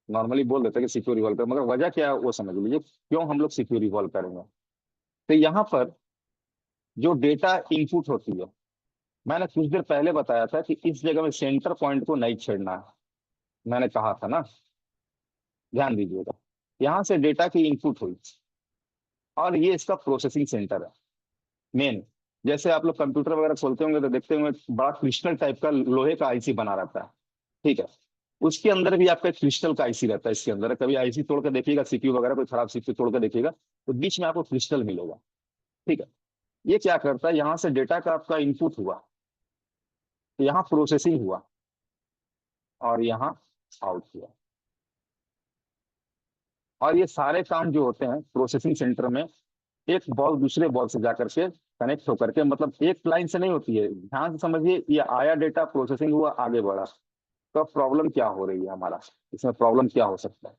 नॉर्मली बोल देते हैं कि सीपीयू रिवॉल्व कर, मगर वजह क्या है वो समझ लीजिए, क्यों हम लोग सीपीयू रिवॉल्व करेंगे। तो यहाँ पर जो डेटा इनपुट होती है, मैंने कुछ देर पहले बताया था कि इस जगह में सेंटर पॉइंट को नहीं छेड़ना है, मैंने कहा था ना, ध्यान दीजिएगा। यहाँ से डेटा की इनपुट हुई और ये इसका प्रोसेसिंग सेंटर है मेन। जैसे आप लोग कंप्यूटर वगैरह खोलते होंगे तो देखते होंगे बड़ा क्रिस्टल टाइप का लोहे का आईसी बना रहता है, ठीक है। उसके अंदर भी आपका क्रिस्टल का आईसी रहता है, इसके अंदर कभी आईसी तोड़ के देखिएगा, सीपीयू वगैरह कोई खराब सीपीयू तोड़ के देखिएगा तो बीच में आपको क्रिस्टल मिलेगा, ठीक है। ये क्या करता है, यहाँ से डेटा का आपका इनपुट हुआ, यहाँ प्रोसेसिंग हुआ और यहाँ आउट हुआ, और ये सारे काम जो होते हैं प्रोसेसिंग सेंटर में एक बॉल दूसरे बॉल से जाकर के कनेक्ट होकर के, मतलब एक लाइन से नहीं होती है, ध्यान से समझिए, ये आया डेटा प्रोसेसिंग हुआ आगे बढ़ा, तो प्रॉब्लम क्या हो रही है हमारा, इसमें प्रॉब्लम क्या हो सकता है।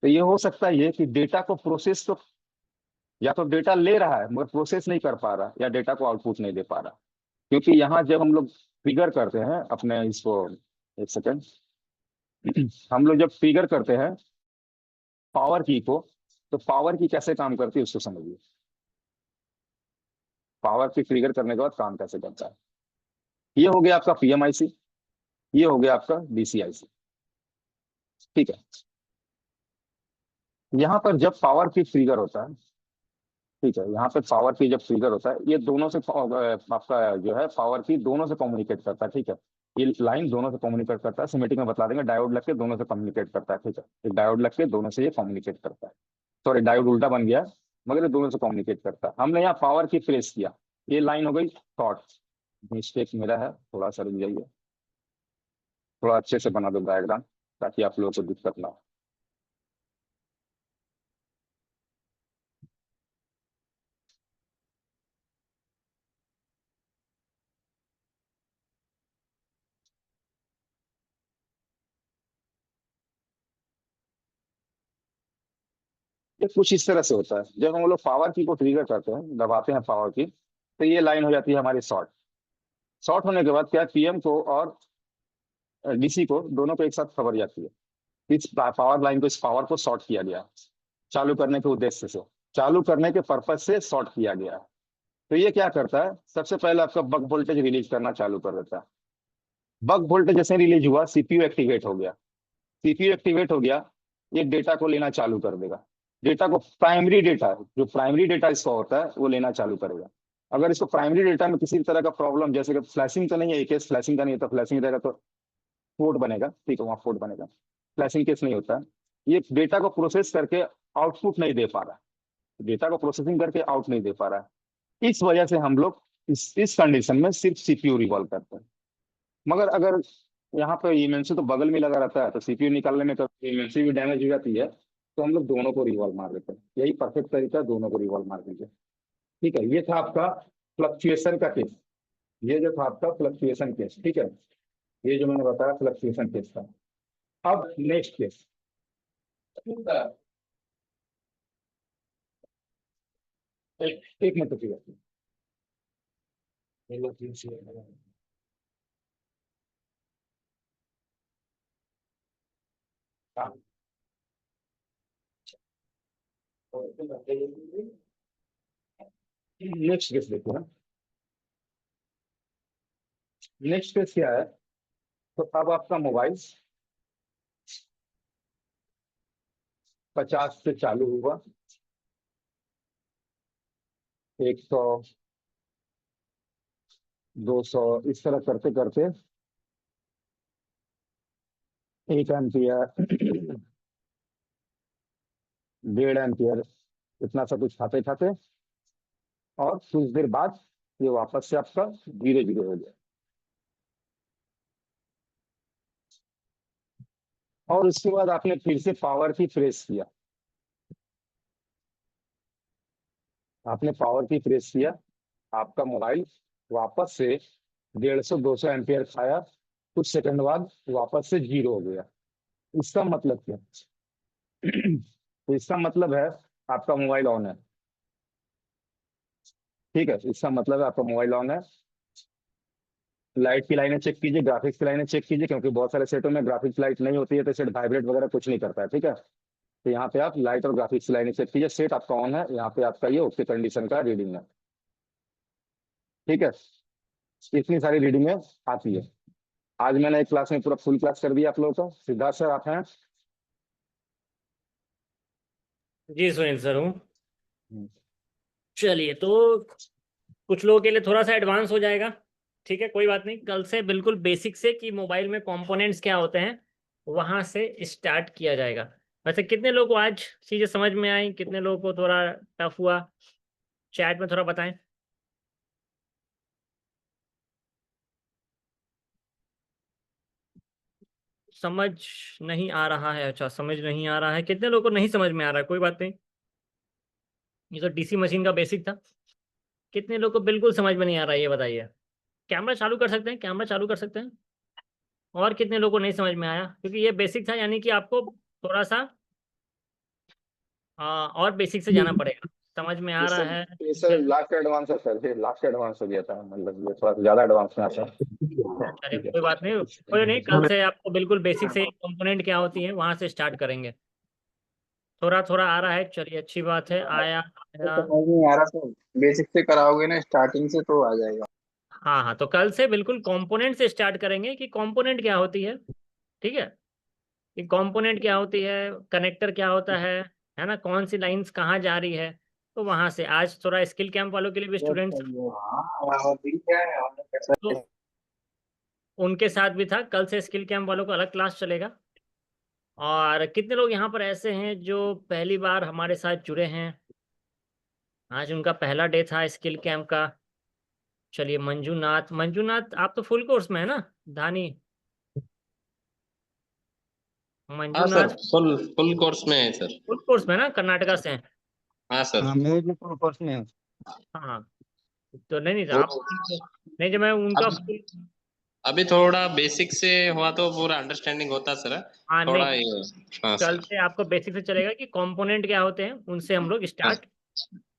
तो ये हो सकता है ये कि डेटा को प्रोसेस तो, या तो डेटा ले रहा है मगर प्रोसेस नहीं कर पा रहा, या डेटा को आउटपुट नहीं दे पा रहा, क्योंकि यहाँ जब हम लोग फिगर करते हैं अपने इसको, एक सेकेंड, हम लोग जब फिगर करते हैं पावर की को, तो पावर की कैसे काम करती है उसको समझिए, पावर की ट्रिगर करने के बाद काम कैसे करता है। ये हो गया आपका पीएमआईसी, ये हो गया आपका डीसीआईसी, ठीक है। यहाँ पर जब पावर की ट्रिगर होता है, ठीक है, यहाँ पे पावर की जब ट्रिगर होता है, ये दोनों से आपका जो है पावर की दोनों से कम्युनिकेट करता है, ठीक है। ये लाइन दोनों से कम्युनिकेट करता है, सिमेटिक में बता देंगे, डायोड लग के दोनों से कम्युनिकेट करता है, ठीक है। एक डायोड लग के दोनों से ये कम्युनिकेट करता है, सॉरी डायोड उल्टा बन गया, मगर ये दोनों से कम्युनिकेट करता है। हमने यहाँ पावर की प्रेस किया, ये लाइन हो गई शॉर्ट, मिस्टेक मेरा है, थोड़ा सा रुक जाइए, थोड़ा अच्छे से बना दो डायग्राम ताकि आप लोगों को दिक्कत ना हो। ये कुछ इस तरह से होता है, जब हम लोग पावर की को ट्रिगर करते हैं, दबाते हैं पावर की, तो ये लाइन हो जाती है हमारी शॉर्ट। शॉर्ट होने के बाद क्या, पीएम को और डीसी को दोनों को एक साथ खबर जाती है, इस पावर लाइन को, इस पावर को शॉर्ट किया गया चालू करने के उद्देश्य से, चालू करने के पर्पज से सॉर्ट किया गया है। तो ये क्या करता है, सबसे पहले आपका बक वोल्टेज रिलीज करना चालू कर देता है। बक वोल्टेज जैसे रिलीज हुआ, सीपीयू एक्टिवेट हो गया। सीपीयू एक्टिवेट हो गया, ये डेटा को लेना चालू कर देगा। डेटा को, प्राइमरी डेटा, जो प्राइमरी डेटा इसका होता है वो लेना चालू करेगा। अगर इसको प्राइमरी डेटा में किसी तरह का प्रॉब्लम, जैसे कि फ्लैशिंग तो नहीं है, ये केस फ्लैशिंग का नहीं है, तो फ्लैशिंग रहेगा तो पोर्ट बनेगा, ठीक है, वहाँ पोर्ट बनेगा। फ्लैशिंग केस नहीं होता है। ये डेटा को प्रोसेस करके आउटपुट नहीं दे पा रहा है, डेटा को प्रोसेसिंग करके आउट नहीं दे पा रहा है। इस वजह से हम लोग इस कंडीशन में सिर्फ सीपीयू रिवॉल्व करते हैं। मगर अगर यहाँ पे इमेंसी तो बगल में लगा रहता है, तो सीपीयू निकालने में तो इमेंसी भी डैमेज हो जाती है, तो हम लोग दोनों को रिवॉल्व मार देते हैं। यही परफेक्ट तरीका है, दोनों को रिवॉल्व मार दीजिए। ठीक है, ये था आपका फ्लक्चुएशन का केस। ये जो था आपका फ्लक्चुएशन केस, ठीक है, ये जो मैंने बताया फ्लक्चुएशन केस था। अब नेक्स्ट केस, एक मिनट रुकिए। नेक्स्ट केस देखो ना, नेक्स्ट केस क्या है। तो अब आपका मोबाइल 50 से चालू हुआ, 100, 200, इस तरह करते करते 1 एम्पियर, 1.5 एम्पियर, इतना सब कुछ खाते खाते, और कुछ देर बाद ये वापस से आपका धीरे धीरे हो गया। और उसके बाद आपने फिर से पावर की प्रेस किया, आपने पावर की प्रेस किया, आपका मोबाइल वापस से 150-200 एम्पियर खाया, कुछ सेकंड बाद वापस से जीरो हो गया। इसका मतलब क्या? तो इसका मतलब है आपका मोबाइल ऑन है, ठीक है, इसका मतलब है आपका मोबाइल ऑन है। लाइट की लाइनें चेक कीजिए, ग्राफिक्स की लाइनें चेक कीजिए, क्योंकि बहुत सारे सेटों में ग्राफिक्स लाइट नहीं होती है, तो सेट वाइब्रेट वगैरह कुछ नहीं करता है, ठीक है। तो यहाँ पे आप लाइट और ग्राफिक्स की लाइनें चेक कीजिए, सेट आपका ऑन है, यहाँ पे आपका ये ओके कंडीशन का रीडिंग है, ठीक है। इतनी सारी रीडिंग आती है। आज मैंने एक क्लास में पूरा फुल क्लास कर दिया आप लोगों को। सिद्धार्थ सर आप हैं? जी सुनील सर हूँ। चलिए, तो कुछ लोगों के लिए थोड़ा सा एडवांस हो जाएगा, ठीक है, कोई बात नहीं। कल से बिल्कुल बेसिक से कि मोबाइल में कंपोनेंट्स क्या होते हैं वहां से स्टार्ट किया जाएगा। वैसे कितने लोगों को आज चीजें समझ में आई, कितने लोगों को थोड़ा टफ हुआ, चैट में थोड़ा बताएं। समझ नहीं आ रहा है? अच्छा, समझ नहीं आ रहा है, कितने लोगों को नहीं समझ में आ रहा है? कोई बात नहीं, ये तो डीसी मशीन का बेसिक था। कितने लोगों को बिल्कुल समझ में नहीं आ रहा है ये बताइए। कैमरा चालू कर सकते हैं, कैमरा चालू कर सकते हैं। और कितने लोगों को नहीं समझ में आया? क्योंकि ये बेसिक था, यानी कि आपको थोड़ा सा और बेसिक से जाना पड़ेगा। समझ में आ रहा है? ये सर लास्ट एडवांस है सर, ये लास्ट एडवांस हो गया था, मतलब ये थोड़ा सा ज्यादा एडवांस में आता है। चलिए ठीक है। कोई बात नहीं, कोई नहीं, कल से आपको बिल्कुल बेसिक से कंपोनेंट क्या होती है वहां से स्टार्ट करेंगे। थोड़ा थोड़ा आ रहा है, चलिए अच्छी बात है, आया तो आया। समझ नहीं आ रहा सर, बेसिक से कराओगे ना स्टार्टिंग से तो आ जाएगा। हाँ हाँ, तो कल से बिल्कुल कंपोनेंट से स्टार्ट करेंगे कि कंपोनेंट क्या होती है, ठीक है, कि कंपोनेंट क्या होती है, कनेक्टर क्या होता है ना, कौन सी लाइंस कहाँ जा रही है। तो वहां से आज थोड़ा स्किल कैंप वालों के लिए भी बहुत स्टूडेंट्स, सही है। हाँ, और भी क्या है, और कैसा तो है? उनके साथ भी था। कल से स्किल कैंप वालों का अलग क्लास चलेगा। और कितने लोग यहाँ पर ऐसे हैं जो पहली बार हमारे साथ जुड़े हैं? आज उनका पहला डे था स्किल कैंप का। चलिए, मंजूनाथ, मंजूनाथ आप तो फुल कोर्स में है ना? धानी, हाँ sir, Manjunath full full course में है सर। फुल कोर्स में है ना, कर्नाटका से हैं। हाँ सर। हाँ, मैं भी फुल कोर्स में हूँ। हाँ, तो नहीं नहीं वो आप, नहीं जब मैं उनका अब फुल, अभी थोड़ा बेसिक से हुआ तो पूरा अंडरस्टैंडिंग होता सर। हाँ नहीं, थोड़ा ये, हाँ कल सर। से आपको बेसिक से चलेगा कि कंपोनेंट क्या होते हैं, उनसे हम लोग हाँ, स्टार्ट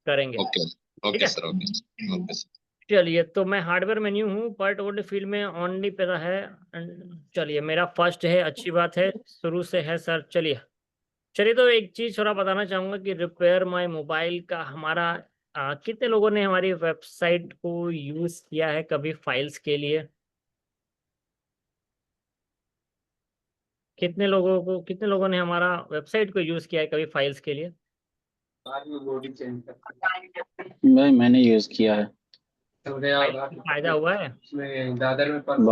करेंगे, ओके ठीक ओके है। Sir, okay okay sir. चलिए, तो मैं हार्डवेयर में न्यू हूँ, बट ओल्ड फील्ड में ओनली पे है। चलिए, मेरा फर्स्ट है, अच्छी बात है, शुरू से है सर। चलिए, चलिए, तो एक चीज थोड़ा बताना चाहूंगा कि रिपेयर माय मोबाइल का हमारा कितने लोगों ने हमारी वेबसाइट को यूज किया है कभी फाइल्स के लिए? कितने लोगों ने हमारा वेबसाइट को यूज किया है कभी फाइल्स के लिए? मैंने यूज किया है। फाइल फायदा हुआ है? बहुत